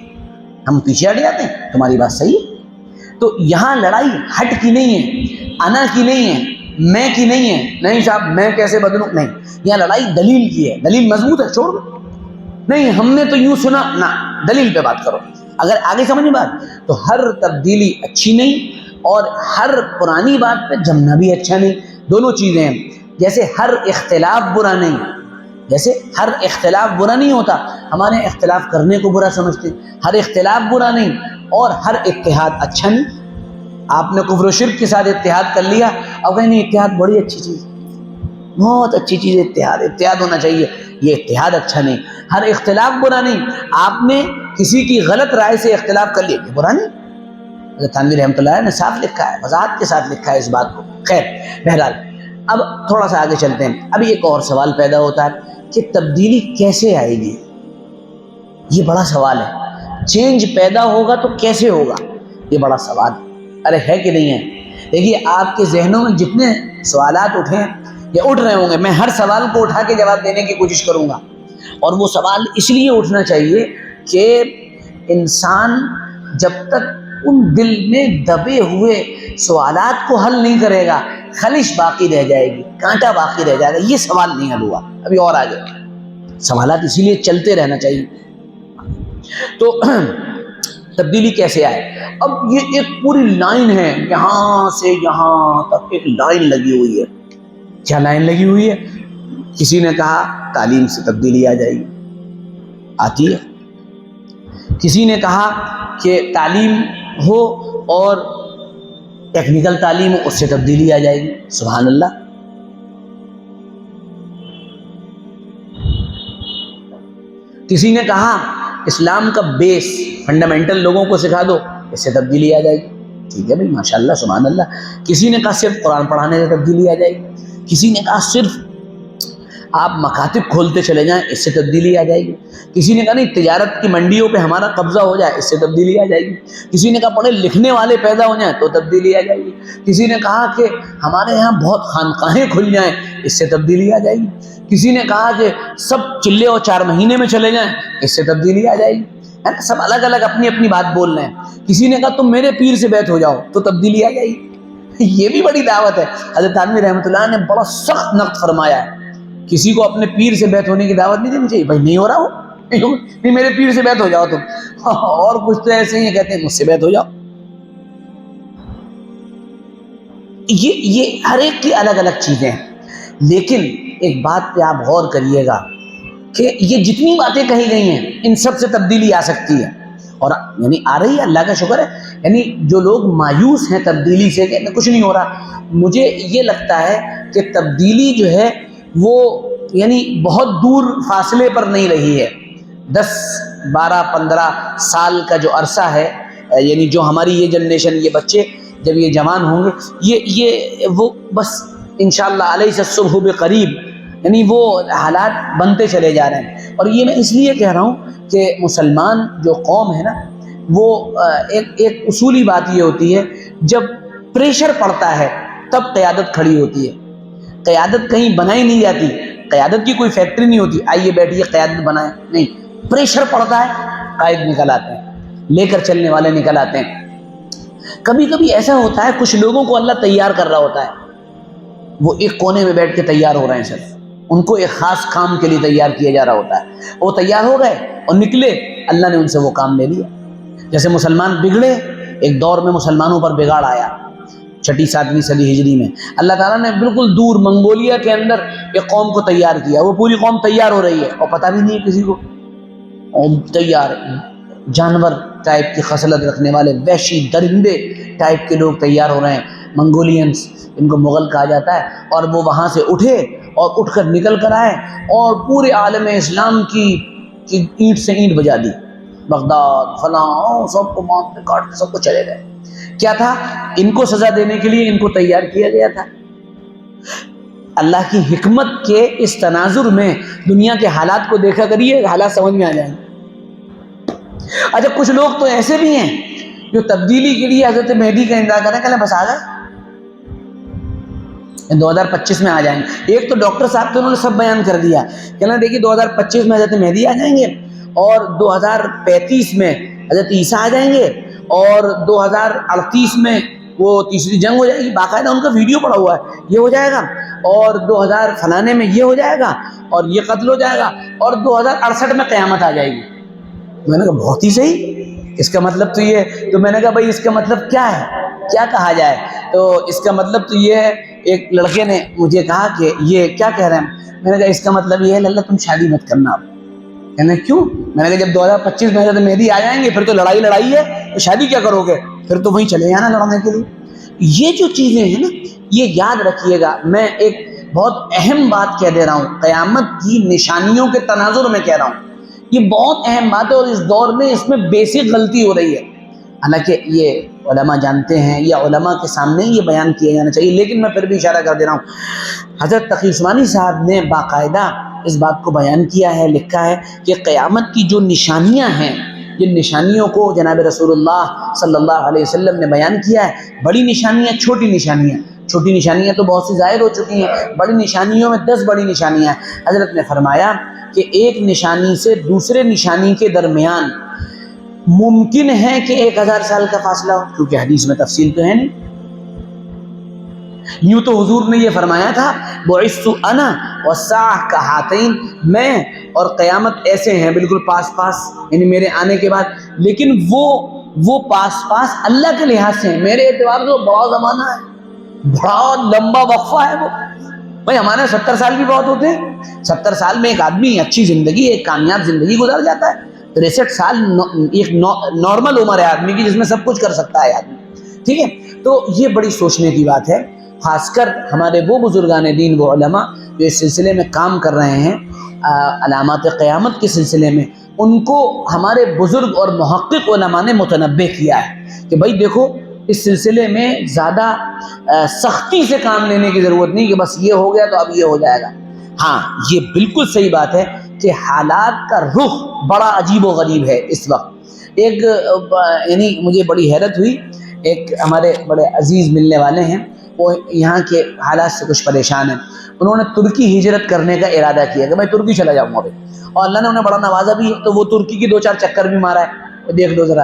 ہم پیچھے ہٹ جاتے ہیں، تمہاری بات صحیح ہے. تو یہاں لڑائی ہٹ کی نہیں ہے، انا کی نہیں ہے، میں کی نہیں ہے. نہیں صاحب میں کیسے بدلوں؟ نہیں، یہاں لڑائی دلیل کی ہے. دلیل مضبوط ہے، چھوڑ دو. نہیں ہم نے تو یوں سنا نہ، دلیل پہ بات کرو. اگر آگے سمجھ بات، تو ہر تبدیلی اچھی نہیں اور ہر پرانی بات پہ جمنا بھی اچھا نہیں. دونوں چیزیں ہیں. جیسے ہر اختلاف برا نہیں، جیسے ہر اختلاف برا نہیں ہوتا، ہمارے اختلاف کرنے کو برا سمجھتے ہیں. ہر اختلاف برا نہیں اور ہر اتحاد اچھا نہیں. آپ نے کفر و شرک کے ساتھ اتحاد کر لیا، اب کہیں نہیں اتحاد بڑی اچھی چیز، بہت اچھی چیز ہے، اتحاد ہونا چاہیے. یہ اتحاد اچھا نہیں. ہر اختلاف برا نہیں. آپ نے کسی کی غلط رائے سے اختلاف کر لیا، یہ برا نہیں. حضرت تھانوی رحمۃ اللہ نے صاف لکھا ہے، وضاحت کے ساتھ لکھا ہے اس بات کو. خیر بہرحال اب تھوڑا سا آگے چلتے ہیں. اب ایک اور سوال پیدا ہوتا ہے کہ تبدیلی کیسے آئے گی. یہ بڑا سوال ہے. چینج پیدا ہوگا تو کیسے ہوگا، یہ بڑا سوال. ارے ہے کہ نہیں ہے؟ دیکھیے آپ کے ذہنوں میں جتنے سوالات اٹھے یا اٹھ رہے ہوں گے، میں ہر سوال کو اٹھا کے جواب دینے کی کوشش کروں گا. اور وہ سوال اس لیے اٹھنا چاہیے کہ انسان جب تک ان دل میں دبے ہوئے سوالات کو حل نہیں کرے گا، خلش باقی رہ جائے گی، کانٹا باقی رہ جائے گا. یہ سوال نہیں حل ہوا ابھی، اور آگے سوالات اسی لیے چلتے رہنا چاہیے. تو تبدیلی کیسے آئے؟ اب یہ ایک پوری لائن ہے، یہاں سے یہاں تک ایک لائن لگی ہوئی ہے. کیا لائن لگی ہوئی ہے؟ کسی نے کہا تعلیم سے تبدیلی آ جائے گی، آتی ہے. کسی نے کہا کہ تعلیم ہو اور ٹیکنیکل تعلیم ہو، اس سے تبدیلی آ جائے گی. سبحان اللہ. کسی نے کہا اسلام کا بیس فنڈامنٹل لوگوں کو سکھا دو، اس سے تبدیلی آ جائے گی. ٹھیک ہے بھائی، ماشاء اللہ سبحان اللہ. کسی نے کہا صرف قرآن پڑھانے سے تبدیلی آ جائے گی. کسی نے کہا صرف آپ مکاتب کھولتے چلے جائیں، اس سے تبدیلی آ جائے گی. کسی نے کہا نہیں تجارت کی منڈیوں پہ ہمارا قبضہ ہو جائے، اس سے تبدیلی آ جائے گی. کسی نے کہا پڑھے لکھنے والے پیدا ہو جائیں تو تبدیلی آ جائے گی. کسی نے کہا کہ ہمارے یہاں بہت خانقاہیں کھل جائیں، اس سے تبدیلی آ جائے گی. کسی نے کہا کہ سب چلے اور 4 مہینے میں چلے جائیں، اس سے تبدیلی آ جائے گی. ہے نا، سب الگ الگ اپنی اپنی بات بول رہے ہیں. کسی نے کہا تم میرے پیر سے بیعت ہو جاؤ تو تبدیلی آ جائے گی. یہ بھی بڑی دعوت ہے. حضرت تھانوی رحمۃ اللہ نے بڑا سخت نقد فرمایا ہے. کسی کو اپنے پیر سے بیعت ہونے کی دعوت نہیں دینی چاہیے. بھائی نہیں ہو رہا ہو، نہیں میرے پیر سے بیعت ہو جاؤ تم. اور کچھ تو ایسے ہی کہتے ہیں مجھ سے بیعت ہو جاؤ. یہ ہر ایک کی الگ الگ چیزیں ہیں، لیکن ایک بات پہ آپ غور کریے گا کہ یہ جتنی باتیں کہی گئی ہیں ان سب سے تبدیلی آ سکتی ہے، اور یعنی آ رہی ہے، اللہ کا شکر ہے۔ یعنی جو لوگ مایوس ہیں تبدیلی سے کہ کچھ نہیں ہو رہا، مجھے یہ لگتا ہے کہ تبدیلی جو ہے وہ یعنی بہت دور فاصلے پر نہیں رہی ہے۔ 10 12 15 سال کا جو عرصہ ہے، یعنی جو ہماری یہ جنریشن، یہ بچے جب یہ جوان ہوں گے، یہ وہ بس انشاءاللہ علیہ الصبح بقریب، یعنی وہ حالات بنتے چلے جا رہے ہیں۔ اور یہ میں اس لیے کہہ رہا ہوں کہ مسلمان جو قوم ہے نا، وہ ایک اصولی بات یہ ہوتی ہے، جب پریشر پڑتا ہے تب قیادت کھڑی ہوتی ہے۔ قیادت کہیں بنائی نہیں جاتی، قیادت کی کوئی فیکٹری نہیں ہوتی، آئیے بیٹھیے قیادت بنائیں، نہیں، پریشر پڑتا ہے قائد نکل آتے ہیں، لے کر چلنے والے نکل آتے ہیں۔ کبھی کبھی ایسا ہوتا ہے کچھ لوگوں کو اللہ تیار کر رہا ہوتا ہے، وہ ایک کونے میں بیٹھ کے تیار ہو رہے ہیں، صرف ان کو ایک خاص کام کے لیے تیار کیا جا رہا ہوتا ہے، وہ تیار ہو گئے اور نکلے، اللہ نے ان سے وہ کام لے لیا۔ جیسے مسلمان بگڑے، ایک دور میں مسلمانوں پر بگاڑ آیا 6 7ویں صدی ہجری میں، اللہ تعالیٰ نے بالکل دور منگولیا کے اندر ایک قوم کو تیار کیا، وہ پوری قوم تیار ہو رہی ہے اور پتہ بھی نہیں ہے کسی کو، تیار جانور ٹائپ کی خصلت رکھنے والے، وحشی درندے ٹائپ کے لوگ تیار ہو رہے ہیں، منگولینز، ان کو مغل کہا جاتا ہے، اور وہ وہاں سے اٹھے اور اٹھ کر نکل کر آئے اور پورے عالم اسلام کی اینٹ سے اینٹ بجا دی، بغداد فلاں سب کو مارتے کاٹتے سب کو چلے گئے۔ کیا تھا؟ ان کو سزا دینے کے لیے ان کو تیار کیا گیا تھا۔ اللہ کی حکمت کے اس تناظر میں دنیا کے حالات کو دیکھا کریے، حالات سمجھ میں آ جائیں گے۔ اچھا، کچھ لوگ تو ایسے بھی ہیں جو تبدیلی کے لیے حضرت مہدی کا انتظار کریں، کہلیں بس آ گئے 2025 میں آ جائیں گے۔ ایک تو ڈاکٹر صاحب تو انہوں نے سب بیان کر دیا، کہنا دیکھیے 2025 میں حضرت مہدی آ جائیں گے، اور 2035 میں حضرت عیسیٰ آ جائیں گے، اور 2038 میں وہ تیسری جنگ ہو جائے گی، باقاعدہ ان کا ویڈیو پڑا ہوا ہے، یہ ہو جائے گا، اور 2000 فلانے میں یہ ہو جائے گا، اور یہ قتل ہو جائے گا، اور 2068 میں قیامت آ جائے گی۔ میں نے کہا بہت ہی صحیح، اس کا مطلب تو یہ، تو میں نے کہا بھائی اس کا مطلب کیا ہے، کیا کہا جائے؟ تو اس کا مطلب تو یہ ہے، ایک لڑکے نے مجھے کہا کہ یہ کیا کہہ رہے ہیں؟ میں نے کہا اس کا مطلب یہ ہے اللہ تم شادی مت کرنا۔ کہنے کیوں؟ میں نے کہا جب 2025 میں حضرت مہدی آ جائیں گے پھر تو لڑائی ہے، تو شادی کیا کرو گے؟ پھر تو وہیں چلے جانا لڑنے کے لیے۔ یہ جو چیزیں ہیں نا، یہ یاد رکھیے گا، میں ایک بہت اہم بات کہہ دے رہا ہوں، قیامت کی نشانیوں کے تناظر میں کہہ رہا ہوں، یہ بہت اہم بات ہے، اور اس دور میں اس میں بیسک غلطی ہو رہی ہے، حالانکہ یہ علماء جانتے ہیں، یا علماء کے سامنے یہ بیان کیا جانا چاہیے، لیکن میں پھر بھی اشارہ کر دے رہا ہوں۔ حضرت تقی عثمانی صاحب نے باقاعدہ اس بات کو بیان کیا ہے، لکھا ہے کہ قیامت کی جو نشانیاں ہیں، جن نشانیوں کو جناب رسول اللہ صلی اللہ علیہ وسلم نے بیان کیا ہے، بڑی نشانیاں، چھوٹی نشانیاں، چھوٹی نشانیاں تو بہت سی ظاہر ہو چکی ہیں، بڑی نشانیوں میں 10 بڑی نشانیاں ہیں۔ حضرت نے فرمایا کہ ایک نشانی سے دوسرے نشانی کے درمیان ممکن ہے کہ 1000 سال کا فاصلہ ہو، کیونکہ حدیث میں تفصیل تو ہے نہیں۔ یوں تو حضور نے یہ فرمایا تھا، بعثت انا والساعہ کہاتین، میں اور قیامت ایسے ہیں بالکل پاس پاس، یعنی میرے آنے کے بعد، لیکن وہ پاس پاس اللہ کے لحاظ سے ہیں، میرے اعتبار سے وہ بڑا زمانہ ہے، بڑا لمبا وقفہ ہے وہ۔ بھائی ہمارے 70 سال بھی بہت ہوتے ہیں، 70 سال میں ایک آدمی اچھی زندگی، ایک کامیاب زندگی گزار جاتا ہے۔ 63 سال ایک نارمل عمر ہے آدمی کی، جس میں سب کچھ کر سکتا ہے آدمی، ٹھیک ہے؟ تو یہ بڑی سوچنے کی بات ہے، خاص کر ہمارے وہ بزرگان دین، وہ علماء جو اس سلسلے میں کام کر رہے ہیں، علامات قیامت کے سلسلے میں، ان کو ہمارے بزرگ اور محقق علماء نے متنبہ کیا ہے کہ بھائی دیکھو، اس سلسلے میں زیادہ سختی سے کام لینے کی ضرورت نہیں کہ بس یہ ہو گیا تو اب یہ ہو جائے گا۔ ہاں، یہ بالکل صحیح بات ہے کہ حالات کا رخ بڑا عجیب و غریب ہے اس وقت۔ ایک یعنی مجھے بڑی حیرت ہوئی، ایک ہمارے بڑے عزیز ملنے والے ہیں، وہ یہاں کے حالات سے کچھ پریشان ہیں، انہوں نے ترکی ہجرت کرنے کا ارادہ کیا کہ میں ترکی چلا جاؤں گا بھائی، اور اللہ نے انہیں بڑا نوازا بھی ہے، تو وہ ترکی کی 2-4 چکر بھی مارا ہے، دیکھ لو ذرا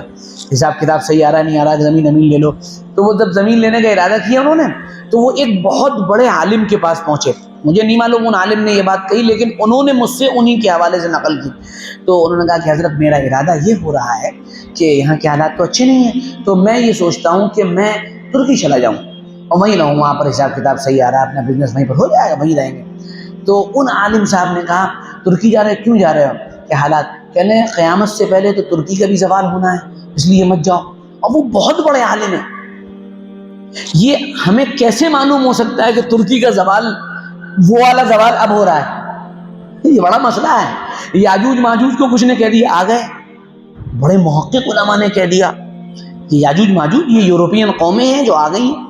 حساب کتاب صحیح آ رہا ہے نہیں آ رہا، زمین لے لو۔ تو وہ جب زمین لینے کا ارادہ کیا انہوں نے، تو وہ ایک بہت بڑے عالم کے پاس پہنچے، مجھے نہیں معلوم ان عالم نے یہ بات کہی، لیکن انہوں نے مجھ سے انہی کے حوالے سے نقل کی۔ تو انہوں نے کہا کہ حضرت میرا ارادہ یہ ہو رہا ہے کہ یہاں کے حالات تو اچھے نہیں ہیں، تو میں یہ سوچتا ہوں کہ میں ترکی چلا جاؤں۔ اور وہیں رہوں، وہاں پر حساب کتاب صحیح آ رہا ہے، اپنا بزنس وہیں پر ہو جائے گا، وہیں رہیں گے۔ تو ان عالم صاحب نے کہا ترکی جا رہے، کیوں جا رہے ہو، کیا حالات، کہنے قیامت سے پہلے تو ترکی کا بھی زوال ہونا ہے، اس لیے مت جاؤ۔ اور وہ بہت بڑے عالم ہیں، یہ ہمیں کیسے معلوم ہو سکتا ہے کہ ترکی کا زوال، وہ والا زوال اب ہو رہا ہے؟ یہ بڑا مسئلہ ہے۔ یاجوج ماجوج کو کچھ نے کہہ دیا، آ گئے بڑے محقق علماء نے کہہ دیا کہ یاجوج ماجوج یہ یورپین قومیں ہیں جو آ گئی ہیں۔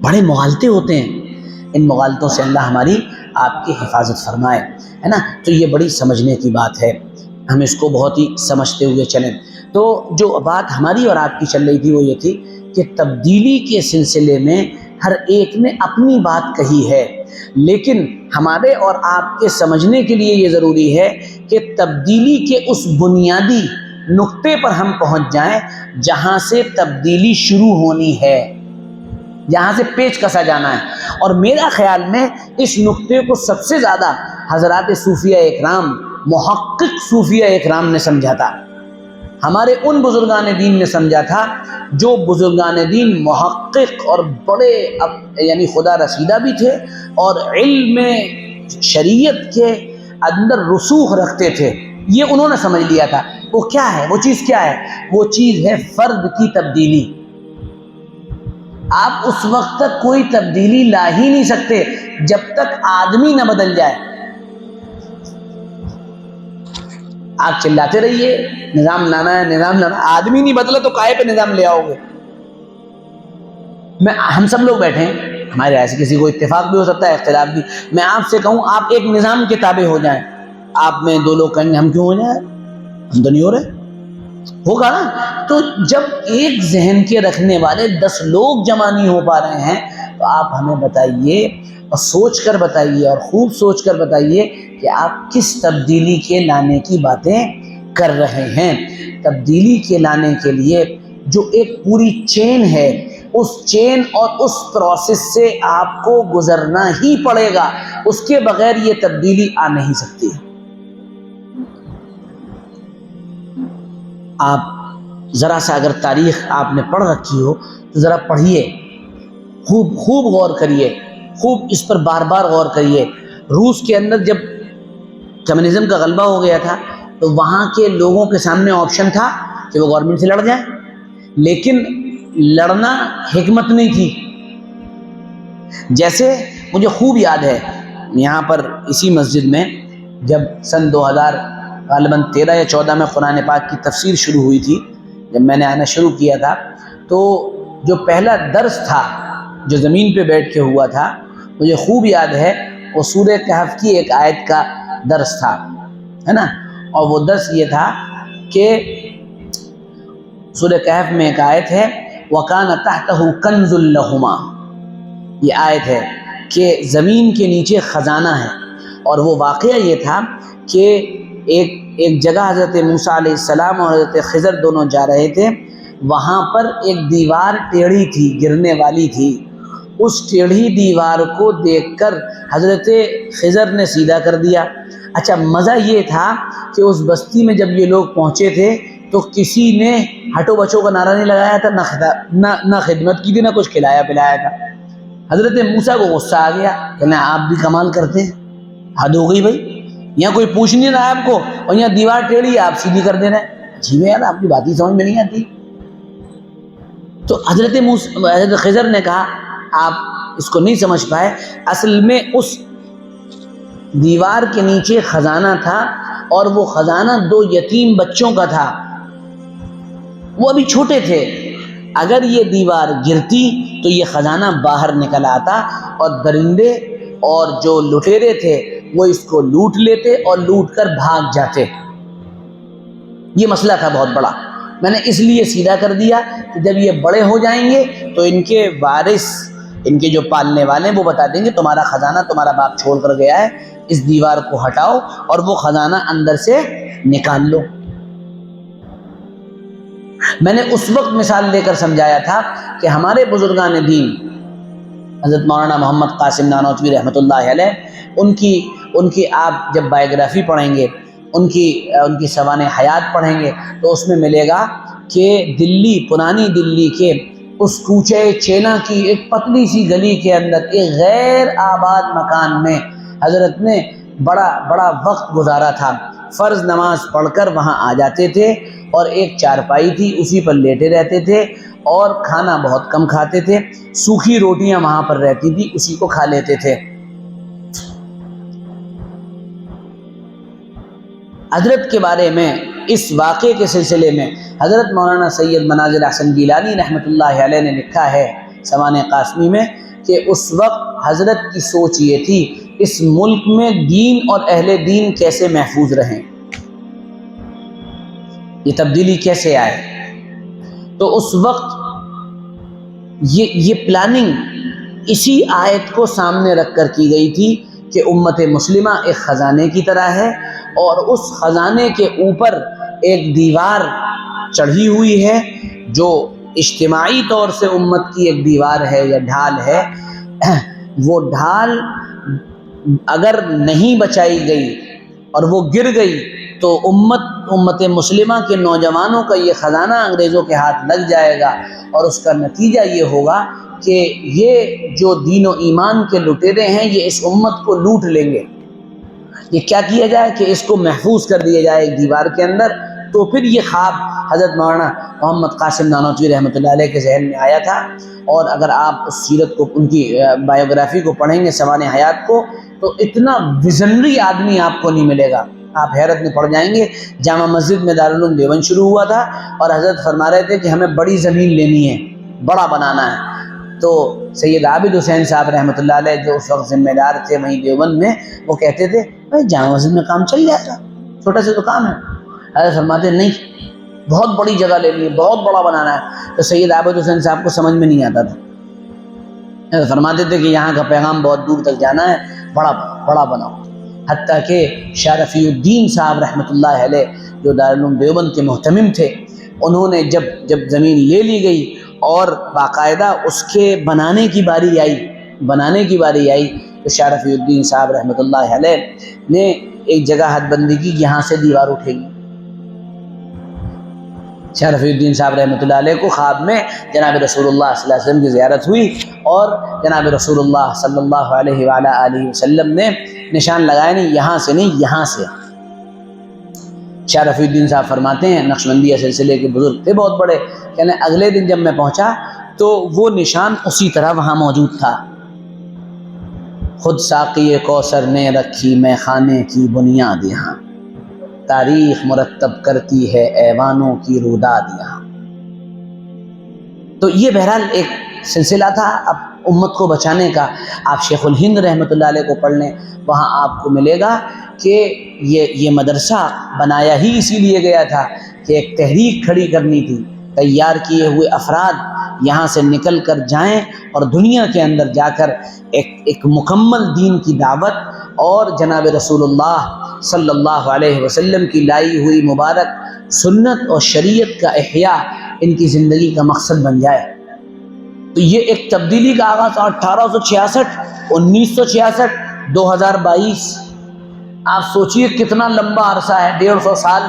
بڑے مغالطے ہوتے ہیں، ان مغالطوں سے اللہ ہماری آپ کی حفاظت فرمائے، ہے نا۔ تو یہ بڑی سمجھنے کی بات ہے، ہم اس کو بہت ہی سمجھتے ہوئے چلیں۔ تو جو بات ہماری اور آپ کی چل رہی تھی وہ یہ تھی کہ تبدیلی کے سلسلے میں ہر ایک نے اپنی بات کہی ہے، لیکن ہمارے اور آپ کے سمجھنے کے لیے یہ ضروری ہے کہ تبدیلی کے اس بنیادی نقطے پر ہم پہنچ جائیں جہاں سے تبدیلی شروع ہونی ہے، جہاں سے پیچ کسا جانا ہے۔ اور میرا خیال میں اس نقطے کو سب سے زیادہ حضرات صوفیہ اکرام، محقق صوفیہ اکرام نے سمجھا تھا، ہمارے ان بزرگان دین نے سمجھا تھا جو بزرگان دین محقق اور بڑے یعنی خدا رسیدہ بھی تھے اور علم شریعت کے اندر رسوخ رکھتے تھے۔ یہ انہوں نے سمجھ لیا تھا۔ وہ کیا ہے، وہ چیز کیا ہے؟ وہ چیز ہے فرد کی تبدیلی۔ آپ اس وقت تک کوئی تبدیلی لا ہی نہیں سکتے جب تک آدمی نہ بدل جائے۔ آپ چلاتے رہیے نظام لانا ہے، نظام لانا، آدمی نہیں بدلا تو کائے پہ نظام لے آؤ گے؟ ہم سب لوگ بیٹھے ہیں، ہمارے ایسے کسی کو اتفاق بھی ہو سکتا ہے، اختلاف بھی۔ میں آپ سے کہوں آپ ایک نظام کے تابع ہو جائیں، آپ میں دو لوگ کہیں گے ہم کیوں ہو جائیں، ہم تو نہیں ہو رہے، ہوگا نا۔ تو جب ایک ذہن کے رکھنے والے 10 لوگ جمع نہیں ہو پا رہے ہیں تو آپ ہمیں بتائیے اور سوچ کر بتائیے، اور خوب سوچ کر بتائیے کہ آپ کس تبدیلی کے لانے کی باتیں کر رہے ہیں۔ تبدیلی کے لانے کے لیے جو ایک پوری چین ہے، اس چین اور اس پروسیس سے آپ کو گزرنا ہی پڑے گا، اس کے بغیر یہ تبدیلی آ نہیں سکتی۔ آپ ذرا سا اگر تاریخ آپ نے پڑھ رکھی ہو تو ذرا پڑھیے، خوب خوب غور کریے، خوب اس پر بار بار غور کریے۔ روس کے اندر جب کمیونزم کا غلبہ ہو گیا تھا تو وہاں کے لوگوں کے سامنے آپشن تھا کہ وہ گورنمنٹ سے لڑ جائیں، لیکن لڑنا حکمت نہیں تھی۔ جیسے مجھے خوب یاد ہے، یہاں پر اسی مسجد میں جب سن 2000 غالباً 13 یا 14 میں قرآن پاک کی تفسیر شروع ہوئی تھی، جب میں نے آنا شروع کیا تھا تو جو پہلا درس تھا جو زمین پہ بیٹھ کے ہوا تھا، مجھے خوب یاد ہے، وہ سورہ کہف کی ایک آیت کا درس تھا، ہے نا۔ اور وہ درس یہ تھا کہ سورہ کہف میں ایک آیت ہے وَكَانَ تَحْتَهُ كَنْزٌ لَهُمَا، یہ آیت ہے کہ زمین کے نیچے خزانہ ہے۔ اور وہ واقعہ یہ تھا کہ ایک جگہ حضرت موسیٰ علیہ السلام اور حضرت خضر دونوں جا رہے تھے، وہاں پر ایک دیوار ٹیڑھی تھی، گرنے والی تھی۔ اس ٹیڑھی دیوار کو دیکھ کر حضرت خضر نے سیدھا کر دیا۔ اچھا مزہ یہ تھا کہ اس بستی میں جب یہ لوگ پہنچے تھے تو کسی نے ہٹو بچوں کا نعرہ نہیں لگایا تھا، نہ خدمت کی تھی، نہ کچھ کھلایا پلایا تھا۔ حضرت موسیٰ کو غصہ آ گیا کہ آپ بھی کمال کرتے ہیں، حد ہو گئی بھائی، یہاں کوئی پوچھ نہیں رہا آپ کو اور یہاں دیوار ٹیڑھی ہے آپ سیدھی کر دے رہے ہیں، عجیب ہے یار، آپ کی بات ہی سمجھ میں نہیں آتی۔ تو حضرت خضر نے کہا آپ اس کو نہیں سمجھ پائے، اصل میں اس دیوار کے نیچے خزانہ تھا اور وہ خزانہ 2 یتیم بچوں کا تھا، وہ ابھی چھوٹے تھے۔ اگر یہ دیوار گرتی تو یہ خزانہ باہر نکل آتا اور درندے اور جو لٹیرے تھے وہ اس کو لوٹ لیتے اور لوٹ کر بھاگ جاتے۔ یہ مسئلہ تھا بہت بڑا۔ میں نے اس لیے سیدھا کر دیا کہ جب یہ بڑے ہو جائیں گے تو ان کے وارث، ان کے جو پالنے والے وہ بتا دیں گے تمہارا خزانہ تمہارا باپ چھوڑ کر گیا ہے، اس دیوار کو ہٹاؤ اور وہ خزانہ اندر سے نکال لو۔ میں نے اس وقت مثال دے کر سمجھایا تھا کہ ہمارے بزرگان دین حضرت مولانا محمد قاسم نانوتوی رحمۃ اللہ علیہ، ان کی آپ جب بائیوگرافی پڑھیں گے، ان کی سوانح حیات پڑھیں گے تو اس میں ملے گا کہ دلی، پرانی دلی کے اس کوچے چینا کی ایک پتلی سی گلی کے اندر ایک غیر آباد مکان میں حضرت نے بڑا وقت گزارا تھا۔ فرض نماز پڑھ کر وہاں آ جاتے تھے اور ایک چارپائی تھی اسی پر لیٹے رہتے تھے اور کھانا بہت کم کھاتے تھے، سوکھی روٹیاں وہاں پر رہتی تھی اسی کو کھا لیتے تھے۔ حضرت کے بارے میں اس واقعے کے سلسلے میں حضرت مولانا سید مناظر احسن گیلانی رحمۃ اللہ علیہ نے لکھا ہے سوانح قاسمی میں کہ اس وقت حضرت کی سوچ یہ تھی اس ملک میں دین اور اہل دین کیسے محفوظ رہیں، یہ تبدیلی کیسے آئے۔ تو اس وقت یہ پلاننگ اسی آیت کو سامنے رکھ کر کی گئی تھی کہ امت مسلمہ ایک خزانے کی طرح ہے اور اس خزانے کے اوپر ایک دیوار چڑھی ہوئی ہے جو اجتماعی طور سے امت کی ایک دیوار ہے یا ڈھال ہے۔ وہ ڈھال اگر نہیں بچائی گئی اور وہ گر گئی تو امت مسلمہ کے نوجوانوں کا یہ خزانہ انگریزوں کے ہاتھ لگ جائے گا اور اس کا نتیجہ یہ ہوگا کہ یہ جو دین و ایمان کے لٹیرے ہیں یہ اس امت کو لوٹ لیں گے۔ یہ کیا کیا جائے کہ اس کو محفوظ کر دیا جائے ایک دیوار کے اندر۔ تو پھر یہ خواب حضرت مولانا محمد قاسم نانوتوی رحمۃ اللہ علیہ کے ذہن میں آیا تھا، اور اگر آپ اس سیرت کو، ان کی بایوگرافی کو پڑھیں گے سوانح حیات کو، تو اتنا ویژنری آدمی آپ کو نہیں ملے گا، آپ حیرت میں پڑ جائیں گے۔ جامع مسجد میں دارالعلوم دیوبند شروع ہوا تھا اور حضرت فرما رہے تھے کہ ہمیں بڑی زمین لینی ہے، بڑا بنانا ہے۔ تو سید عابد حسین صاحب رحمۃ اللہ علیہ جو اس وقت ذمہ دار تھے وہیں دیوبند میں، وہ کہتے تھے بھائی جامع مسجد میں کام چل جائے گا، چھوٹا سا تو کام ہے۔ حضرت فرماتے نہیں، بہت بڑی جگہ لینی ہے، بہت بڑا بنانا ہے۔ تو سید عابد حسین صاحب کو سمجھ میں نہیں آتا تھا، حضرت فرماتے تھے کہ یہاں کا پیغام بہت دور تک جانا ہے، بڑا بناؤ۔ حتیٰ کہ شاہ رفیع الدین صاحب رحمۃ اللہ علیہ جو دارالعلوم دیوبند کے محتمم تھے، انہوں نے جب زمین لے لی گئی اور باقاعدہ اس کے بنانے کی باری آئی تو شاہ رفیع الدین صاحب رحمۃ اللہ علیہ نے ایک جگہ حد بندی کی، یہاں سے دیوار اٹھے گی۔ شاہ رفیع الدین صاحب رحمۃ اللہ علیہ کو خواب میں جناب رسول اللہ صلی اللہ علیہ وسلم کی زیارت ہوئی اور جناب رسول اللہ صلی اللہ علیہ وآلہ آلہ وسلم نے نشان لگایا، نہیں یہاں سے نہیں، یہاں سے۔ شاہ رفیع الدین صاحب فرماتے ہیں، نقشبندیہ سلسلے کے بزرگ تھے بہت بڑے، کہنے اگلے دن جب میں پہنچا تو وہ نشان اسی طرح وہاں موجود تھا۔ خود ساقی کوثر نے رکھی میں خانے کی بنیاد یہاں، تاریخ مرتب کرتی ہے ایوانوں کی روداد یہاں۔ تو یہ بہرحال ایک سلسلہ تھا اب امت کو بچانے کا۔ آپ شیخ الہند رحمۃ اللہ علیہ کو پڑھ لیں، وہاں آپ کو ملے گا کہ یہ مدرسہ بنایا ہی اسی لیے گیا تھا کہ ایک تحریک کھڑی کرنی تھی، تیار کیے ہوئے افراد یہاں سے نکل کر جائیں اور دنیا کے اندر جا کر ایک مکمل دین کی دعوت اور جناب رسول اللہ صلی اللہ علیہ وسلم کی لائی ہوئی مبارک سنت اور شریعت کا احیاء ان کی زندگی کا مقصد بن جائے۔ تو یہ ایک تبدیلی کا آغاز 1866، 1966، 2022، آپ سوچئے کتنا لمبا عرصہ ہے، 150 سال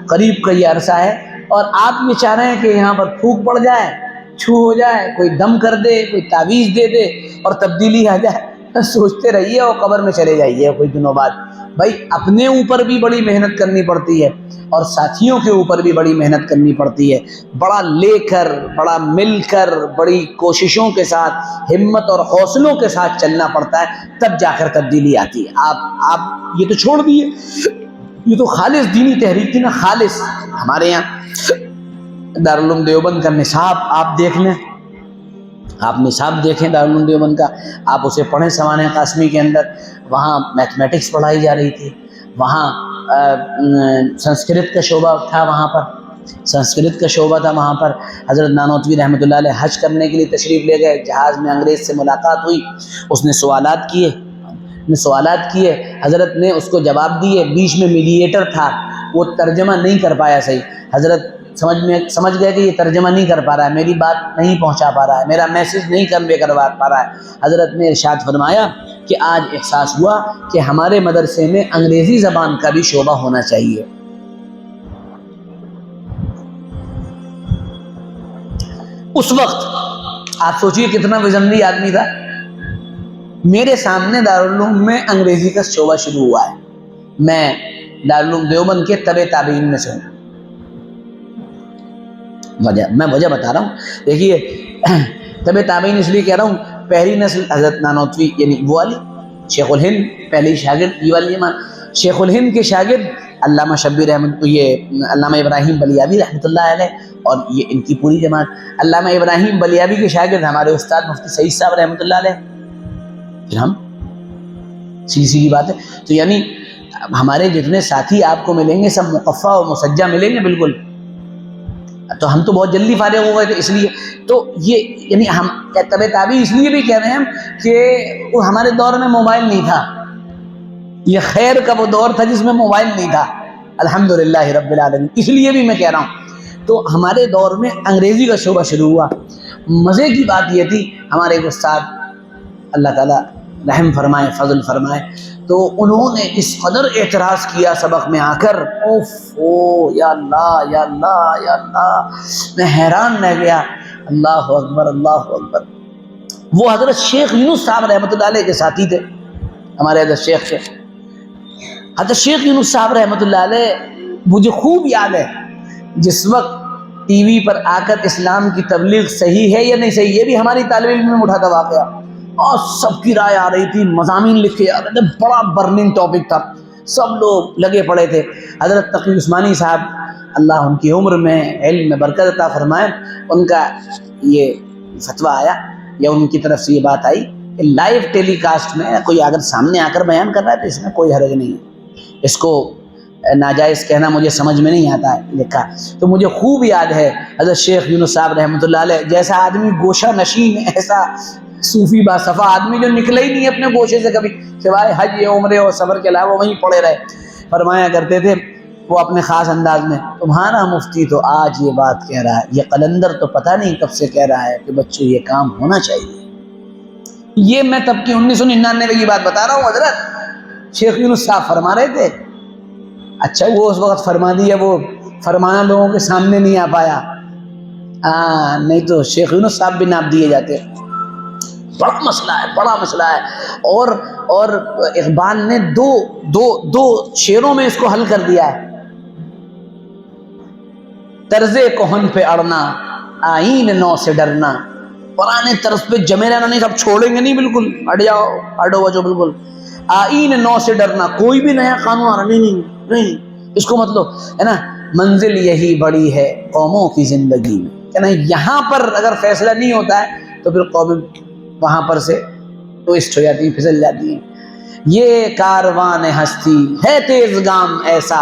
قریب کا یہ عرصہ ہے، اور آپ یہ چاہ رہے ہیں کہ یہاں پر پھونک پڑ جائے، چھو ہو جائے، کوئی دم کر دے، کوئی تعویذ دے دے اور تبدیلی آ جائے۔ سوچتے رہیے اور قبر میں چلے جائیے کچھ دنوں بعد۔ بھائی اپنے اوپر بھی بڑی محنت کرنی پڑتی ہے اور ساتھیوں کے اوپر بھی بڑی محنت کرنی پڑتی ہے، بڑا لے کر، بڑا مل کر، بڑی کوششوں کے ساتھ، ہمت اور حوصلوں کے ساتھ چلنا پڑتا ہے، تب جا کر تبدیلی آتی ہے۔ آپ یہ تو چھوڑ دیے، یہ تو خالص دینی تحریک تھی نا، خالص۔ ہمارے یہاں دارالعلوم دیوبند کا نصاب آپ دیکھ لیں، آپ نصاب دیکھیں دارالعلوم دیوبند کا، آپ اسے پڑھیں سوانح قاسمی کے اندر، وہاں میتھمیٹکس پڑھائی جا رہی تھی، وہاں سنسکرت کا شعبہ تھا، سنسکرت کا شعبہ تھا وہاں پر۔ حضرت نانوتوی رحمۃ اللہ علیہ حج کرنے کے لیے تشریف لے گئے، جہاز میں انگریز سے ملاقات ہوئی، اس نے سوالات کیے، حضرت نے اس کو جواب دیے، بیچ میں میڈیٹر تھا، وہ ترجمہ نہیں کر پایا صحیح، حضرت سمجھ گئے کہ یہ ترجمہ نہیں کر پا رہا ہے، میری بات نہیں پہنچا پا رہا ہے، میرا میسج نہیں کنوے کروا پا رہا ہے۔ حضرت نے ارشاد فرمایا کہ آج احساس ہوا کہ ہمارے مدرسے میں انگریزی زبان کا بھی شعبہ ہونا چاہیے۔ اس وقت آپ سوچیے کتنا وزنری آدمی تھا. میرے سامنے دارالعلوم میں انگریزی کا شعبہ شروع ہوا ہے. میں دارالعلوم دیوبند کے تبع تابعین میں سے ہوں. میں وجہ بتا رہا ہوں. دیکھیے تبع تابعین اس لیے کہہ رہا ہوں, پہلی نسل حضرت نانوتوی یعنی وہ والی, شیخ الہند پہلی شاگرد یہ والی ایمان. شیخ الہند کے شاگرد علامہ شبیر احمد, یہ علامہ ابراہیم بلیابی رحمۃ اللہ علیہ, اور یہ ان کی پوری جماعت. علامہ ابراہیم بلیابی کے شاگرد ہمارے استاد مفتی سعید صاحب رحمۃ اللہ علیہ. پھر ہم سیدھی بات ہے. تو یعنی ہمارے جتنے ساتھی آپ کو ملیں گے سب مقفع و مسجع ملیں گے بالکل. تو ہم تو بہت جلدی فارغ ہو گئے تھے, اس لیے تو یہ یعنی ہم تبع تابعی اس لیے بھی کہہ رہے ہیں کہ وہ ہمارے دور میں موبائل نہیں تھا. یہ خیر کا وہ دور تھا جس میں موبائل نہیں تھا, الحمدللہ رب العالمین. اس لیے بھی میں کہہ رہا ہوں. تو ہمارے دور میں انگریزی کا شعبہ شروع ہوا. مزے کی بات یہ تھی, ہمارے ایک استاد اللہ تعالیٰ رحم فرمائے فضل فرمائے, تو انہوں نے اس قدر اعتراض کیا سبق میں آ کر, اوہ یا اللہ یا اللہ یا اللہ, میں حیران رہ گیا. اللہ اکبر اللہ اکبر. وہ حضرت شیخ یونس صاحب رحمۃ اللہ علیہ کے ساتھی تھے, ہمارے حضرت شیخ سے. حضرت شیخ یونس صاحب رحمۃ اللہ علیہ مجھے خوب یاد ہے, جس وقت ٹی وی پر آ کر اسلام کی تبلیغ صحیح ہے یا نہیں صحیح, یہ بھی ہماری طالب علم میں اٹھا تھا واقعہ, اور سب کی رائے آ رہی تھی, مضامین لکھے جا رہے تھے, بڑا برننگ ٹاپک تھا, سب لوگ لگے پڑے تھے. حضرت تقی عثمانی صاحب اللہ ان کی عمر میں علم میں برکت عطا فرمائے, ان کا یہ فتویٰ آیا یا ان کی طرف سے یہ بات آئی کہ لائیو ٹیلی کاسٹ میں کوئی اگر سامنے آ کر بیان کر رہا ہے تو اس میں کوئی حرج نہیں ہے. اس کو ناجائز کہنا مجھے سمجھ میں نہیں آتا ہے لکھا. تو مجھے خوب یاد ہے حضرت شیخ یونس صاحب رحمۃ اللہ علیہ جیسا آدمی گوشہ نشین, ایسا صوفی باصفا آدمی جو نکلے ہی نہیں اپنے گوشے سے کبھی سوائے حج عمرے اور صبر کے علاوہ وہیں پڑے رہے, فرمایا کرتے تھے وہ اپنے خاص انداز میں, تمہارا مفتی تو آج یہ بات کہہ رہا ہے, یہ قلندر تو پتہ نہیں کب سے کہہ رہا ہے کہ بچوں یہ کام ہونا چاہیے. یہ میں تب کی 1999 کی بات بتا رہا ہوں. حضرت شیخ یونس صاحب فرما رہے تھے. اچھا وہ اس وقت فرما دیا, وہ فرمانا لوگوں کے سامنے نہیں آ پایا, نہیں تو شیخ یونس صاحب بھی ناپ دیے جاتے. بڑا مسئلہ ہے, بڑا مسئلہ ہے. اور اقبال نے دو شعروں میں اس کو حل کر دیا ہے. طرز کہن پہ اڑنا, آئین نو سے ڈرنا. پرانے طرز پہ جمے رہنا نہیں, سب چھوڑیں گے نہیں, بالکل ہٹ جاؤ, ہٹو بچو بالکل. آئین نو سے ڈرنا, کوئی بھی نیا قانون آ رہا نہیں, اس کو مطلب ہے نا. منزل یہی بڑی ہے قوموں کی زندگی میں, کہ نا یہاں پر اگر فیصلہ نہیں ہوتا ہے تو پھر قومیں وہاں پر سے ٹوئسٹ ہو جاتی ہیں, پھسل جاتی ہیں. یہ کاروان ہستی ہے تیز گام ایسا,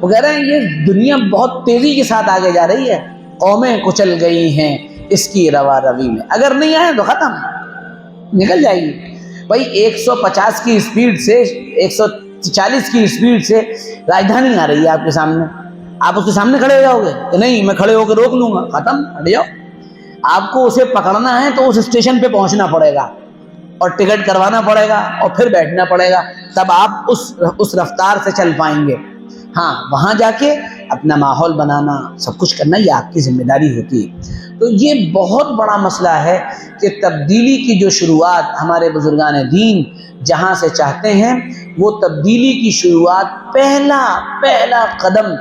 وہ کہہ رہے ہیں یہ دنیا بہت تیزی کے ساتھ آگے جا رہی ہے, قومیں کچل گئی ہیں اس کی روا روی میں, اگر نہیں آئے تو ختم, نکل جائے گی. بھائی 150 کی اسپیڈ سے 140 کی اسپیڈ سے راجدھانی آ رہی ہے آپ کے سامنے, آپ اس کے سامنے کھڑے ہو جاؤ گے کہ نہیں میں کھڑے ہو کے روک لوں گا, ختم, ہٹ جاؤ. آپ کو اسے پکڑنا ہے تو اس اسٹیشن پہ پہنچنا پڑے گا اور ٹکٹ کروانا پڑے گا اور پھر بیٹھنا پڑے گا, تب آپ اس رفتار سے چل پائیں گے. ہاں وہاں جا کے اپنا ماحول بنانا سب کچھ کرنا یہ آپ کی ذمہ داری ہوتی ہے. تو یہ بہت بڑا مسئلہ ہے کہ تبدیلی کی جو شروعات ہمارے بزرگان دین جہاں سے چاہتے ہیں, وہ تبدیلی کی شروعات پہلا قدم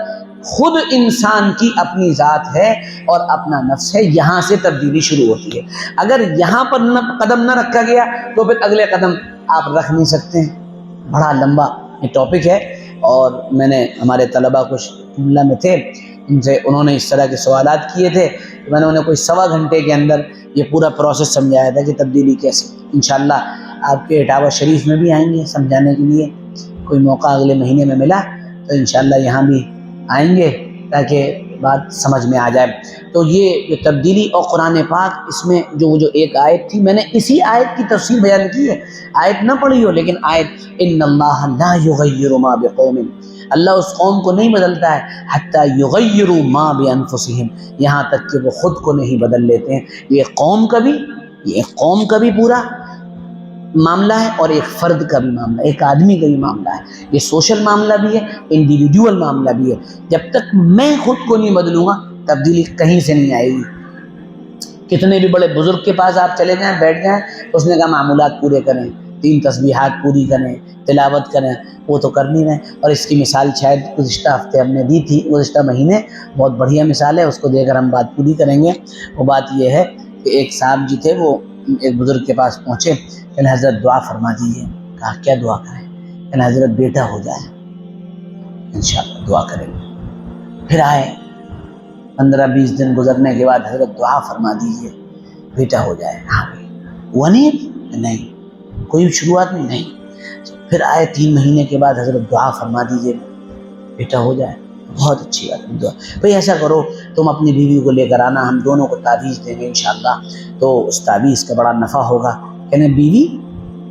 خود انسان کی اپنی ذات ہے اور اپنا نفس ہے. یہاں سے تبدیلی شروع ہوتی ہے. اگر یہاں پر قدم نہ رکھا گیا تو پھر اگلے قدم آپ رکھ نہیں سکتے ہیں. بڑا لمبا یہ ٹاپک ہے, اور میں نے ہمارے طلباء کچھ جملہ میں تھے, ان سے انہوں نے اس طرح کے سوالات کیے تھے, میں نے انہیں کوئی 1.25 گھنٹے کے اندر یہ پورا پروسیس سمجھایا تھا کہ تبدیلی کیسے. انشاءاللہ آپ کے اٹاوہ شریف میں بھی آئیں گے سمجھانے کے لیے, کوئی موقع اگلے مہینے میں ملا تو انشاءاللہ یہاں بھی آئیں گے تاکہ بات سمجھ میں آ جائے. تو یہ جو تبدیلی اور قرآن پاک, اس میں جو ایک آیت تھی, میں نے اسی آیت کی تفسیر بیان کی ہے, آیت نہ پڑھی ہو لیکن آیت, ان اللہ لا یغیر ما بقوم, اللہ اس قوم کو نہیں بدلتا ہے حتی یغیروا ما بانفسہم, یہاں تک کہ وہ خود کو نہیں بدل لیتے ہیں. یہ قوم کا بھی پورا معاملہ ہے اور ایک فرد کا بھی معاملہ, ایک آدمی کا بھی معاملہ ہے. یہ سوشل معاملہ بھی ہے, انڈیویجول معاملہ بھی ہے. جب تک میں خود کو نہیں بدلوں گا تبدیلی کہیں سے نہیں آئے گی. کتنے بھی بڑے بزرگ کے پاس آپ چلے جائیں بیٹھ جائیں، اس نے کہا معمولات پورے کریں، 3 تسبیحات پوری کریں، تلاوت کریں، وہ تو کر نہیں رہے۔ اور اس کی مثال شاید گزشتہ ہفتے ہم نے دی تھی، گزشتہ مہینے، بہت بڑھیا مثال ہے، اس کو دے کر ہم بات پوری کریں گے۔ وہ بات یہ ہے کہ ایک صاحب جی تھے، وہ ایک بزرگ کے پاس پہنچے، کہنے حضرت دعا فرما دیجیے۔ کہا کیا دعا کریں؟ کہنے حضرت بیٹا ہو جائے، انشاءاللہ دعا کریں گے۔ پھر آئے، 15-20 دن گزرنے کے بعد حضرت دعا فرما دیجیے بیٹا ہو جائے۔ ہاں ہوا نہیں، کوئی شروعات نہیں۔ پھر آئے 3 مہینے کے بعد، حضرت دعا فرما دیجیے بیٹا ہو جائے۔ بہت اچھی بات ہے دعا۔ بھئی ایسا کرو تم اپنی بیوی کو لے کر آنا، ہم دونوں کو تعویذ دیں گے انشاءاللہ، تو اس تعویذ کا بڑا نفع ہوگا۔ کہنے بیوی؟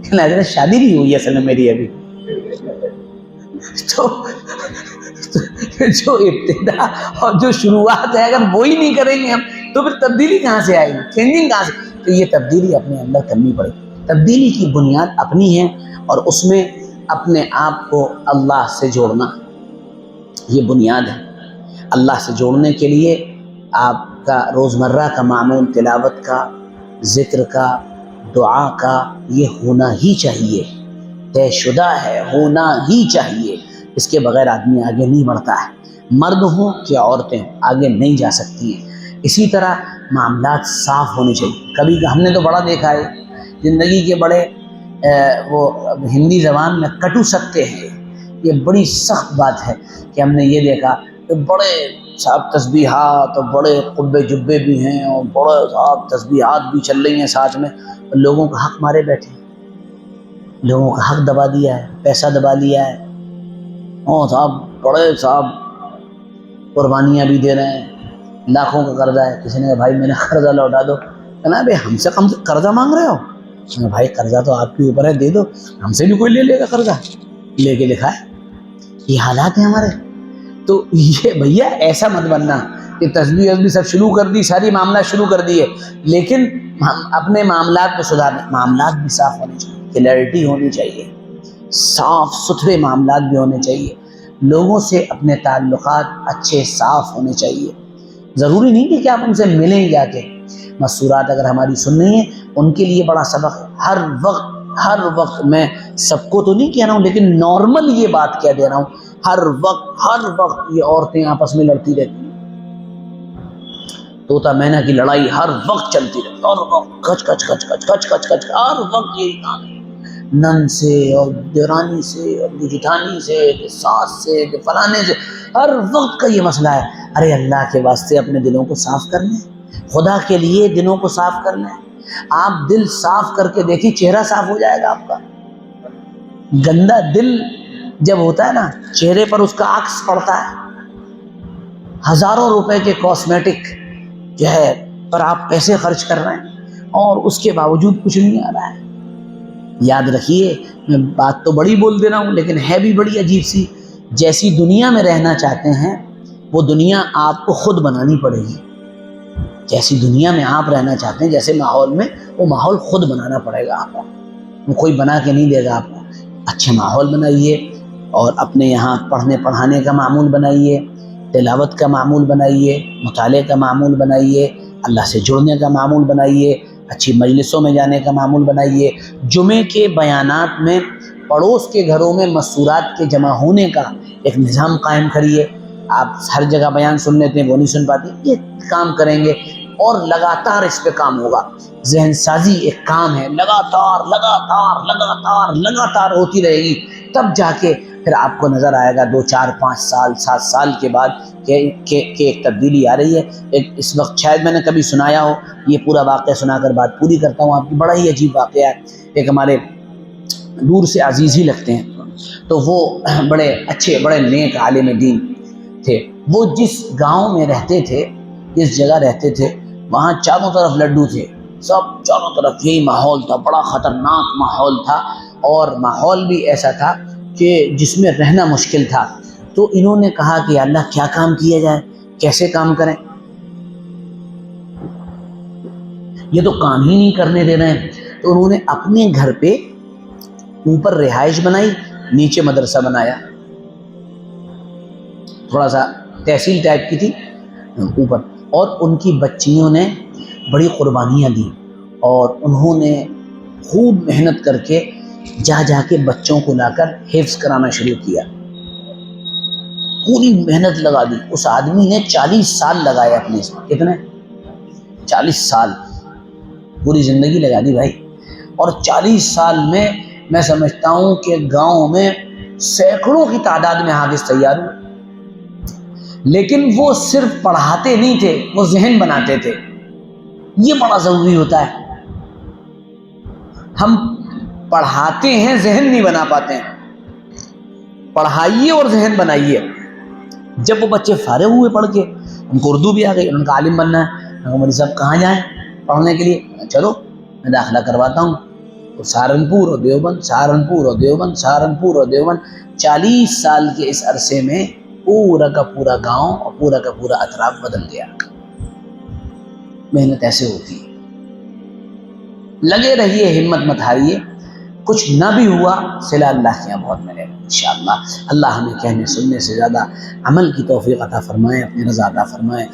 کہنے حضرت شادی بھی ہوئی ہے اصل میں میری ابھی۔ تو جو ابتدا اور جو شروعات ہے اگر وہی نہیں کریں گے ہم تو پھر تبدیلی کہاں سے آئے گی، چینجنگ کہاں سے؟ تو یہ تبدیلی اپنے اندر کرنی پڑے گی۔ تبدیلی کی بنیاد اپنی ہے، اور اس میں اپنے آپ کو اللہ سے جوڑنا یہ بنیاد ہے۔ اللہ سے جوڑنے کے لیے آپ کا روزمرہ کا معمول تلاوت کا، ذکر کا، دعا کا یہ ہونا ہی چاہیے، طے شدہ ہے، ہونا ہی چاہیے۔ اس کے بغیر آدمی آگے نہیں بڑھتا ہے، مرد ہوں کہ عورتیں آگے نہیں جا سکتی ہیں۔ اسی طرح معاملات صاف ہونے چاہیے۔ کبھی ہم نے تو بڑا دیکھا ہے زندگی کے بڑے وہ ہندی زبان میں کٹو سکتے ہیں، یہ بڑی سخت بات ہے کہ ہم نے یہ دیکھا کہ بڑے صاحب تسبیحات اور بڑے قبے جبے بھی ہیں اور بڑے صاحب تسبیحات بھی چل رہی ہیں ساتھ میں، لوگوں کا حق مارے بیٹھے، لوگوں کا حق دبا دیا ہے، پیسہ دبا لیا ہے، اور صاحب بڑے صاحب قربانیاں بھی دے رہے ہیں، لاکھوں کا قرضہ ہے۔ کسی نے کہا بھائی میرا قرضہ لوٹا دو، کہنا بھائی ہم سے کم سے قرضہ مانگ رہے ہو؟ کہنا بھائی قرضہ تو آپ کے اوپر ہے، دے دو، ہم سے بھی کوئی لے لے گا قرضہ، لے کے دکھائے۔ یہ حالات ہیں ہمارے۔ تو یہ بھیا ایسا مت بننا کہ تسبیح وسبیح سب شروع کر دی، ساری معاملات شروع کر دیے، لیکن ہم اپنے معاملات کو سدھارنے، معاملات بھی صاف ہونے چاہیے، کلیئرٹی ہونی چاہیے، صاف ستھرے معاملات بھی ہونے چاہیے، لوگوں سے اپنے تعلقات اچھے صاف ہونے چاہیے۔ ضروری نہیں کہ آپ ان سے ملیں جا کے، مسورات اگر ہماری سننی ہے ان کے لیے بڑا سبق ہے۔ ہر وقت میں سب کو تو نہیں کہہ رہا ہوں، لیکن نارمل یہ بات کہہ دے رہا ہوں، ہر وقت یہ عورتیں آپس میں لڑتی رہتی ہیں، طوطا مینا کی لڑائی ہر وقت چلتی رہتی، ہر وقت کچ کچ کچ کچ کچ کچ کچ، ہر وقت یہی کام ہے، نن سے اور دیورانی سے اور جٹھانی سے، ساس سے، فلانے سے، ہر وقت کا یہ مسئلہ ہے۔ ارے اللہ کے واسطے اپنے دلوں کو صاف کر لیں، خدا کے لیے دلوں کو صاف کر لیں۔ آپ دل صاف کر کے دیکھیں، چہرہ صاف ہو جائے گا آپ کا۔ گندا دل جب ہوتا ہے نا، چہرے پر اس کا عکس پڑتا ہے۔ ہزاروں روپے کے کاسمیٹک جو ہے پر آپ پیسے خرچ کر رہے ہیں اور اس کے باوجود کچھ نہیں آ رہا ہے۔ یاد رکھیے، میں بات تو بڑی بول دے رہا ہوں لیکن ہے بھی بڑی عجیب سی۔ جیسی دنیا میں رہنا چاہتے ہیں وہ دنیا آپ کو خود بنانی پڑے گی۔ جیسی دنیا میں آپ رہنا چاہتے ہیں، جیسے ماحول میں، وہ ماحول خود بنانا پڑے گا آپ کو، وہ کوئی بنا کے نہیں دے گا آپ کو۔ اچھے ماحول بنائیے اور اپنے یہاں پڑھنے پڑھانے کا معمول بنائیے، تلاوت کا معمول بنائیے، مطالعے کا معمول بنائیے، اللہ سے جڑنے کا معمول بنائیے، اچھی مجلسوں میں جانے کا معمول بنائیے۔ جمعے کے بیانات میں پڑوس کے گھروں میں مسورات کے جمع ہونے کا ایک نظام قائم کریے۔ آپ ہر جگہ بیان سن لیتے ہیں، وہ نہیں سن پاتے، یہ کام کریں گے اور لگاتار اس پہ کام ہوگا۔ ذہن سازی ایک کام ہے، لگاتار لگاتار لگاتار لگاتار ہوتی رہے گی، تب جا کے پھر آپ کو نظر آئے گا 2 4 5 سال 7 سال کے بعد کہ ایک تبدیلی آ رہی ہے۔ ایک اس وقت شاید میں نے کبھی سنایا ہو، یہ پورا واقعہ سنا کر بات پوری کرتا ہوں آپ کی۔ بڑا ہی عجیب واقعہ ہے، ایک ہمارے دور سے عزیز ہی لگتے ہیں، تو وہ بڑے اچھے بڑے نیک عالم دین تھے۔ وہ جس گاؤں میں رہتے تھے، جس جگہ رہتے تھے، وہاں چاروں طرف لڈو تھے، سب چاروں طرف یہی ماحول تھا، بڑا خطرناک ماحول تھا، اور ماحول بھی ایسا تھا کہ جس میں رہنا مشکل تھا۔ تو انہوں نے کہا کہ اللہ کیا کام کیا جائے، کیسے کام کریں، یہ تو کام ہی نہیں کرنے دے رہے ہیں۔ تو انہوں نے اپنے گھر پہ اوپر رہائش بنائی، نیچے مدرسہ بنایا، تھوڑا سا تحصیل ٹائپ کی تھی اوپر، اور ان کی بچیوں نے بڑی قربانیاں دیں اور انہوں نے خوب محنت کر کے جا جا کے بچوں کو لا کر حفظ کرانا شروع کیا، پوری محنت لگا دی۔ اس آدمی نے 40 سال لگائے اپنے اس میں، کتنے؟ 40 سال، پوری زندگی لگا دی بھائی۔ اور 40 سال میں سمجھتا ہوں کہ گاؤں میں سینکڑوں کی تعداد میں حافظ تیار ہوئے، لیکن وہ صرف پڑھاتے نہیں تھے، وہ ذہن بناتے تھے۔ یہ بڑا ضروری ہوتا ہے، ہم پڑھاتے ہیں ذہن نہیں بنا پاتے ہیں۔ پڑھائیے اور ذہن بنائیے۔ جب وہ بچے فارغ ہوئے پڑھ کے، ان کو اردو بھی آ گئی، ان کا عالم بننا ہے، مولوی صاحب کہاں جائیں پڑھنے کے لیے؟ چلو میں داخلہ کرواتا ہوں۔ تو سہارنپور اور دیوبند، سہارنپور اور دیوبند، سہارنپور اور دیوبند، 40 سال کے اس عرصے میں پورا کا پورا گاؤں اور پورا کا پورا اطراف بدل گیا۔ محنت ایسے ہوتی ہے، لگے رہیے، ہمت مت ہاریے۔ کچھ نہ بھی ہوا، صلہ اللہ کے یہاں بہت ملے گا انشاءاللہ۔ اللہ ہمیں کہنے سننے سے زیادہ عمل کی توفیق عطا فرمائے، اپنی رضا عطا فرمائے۔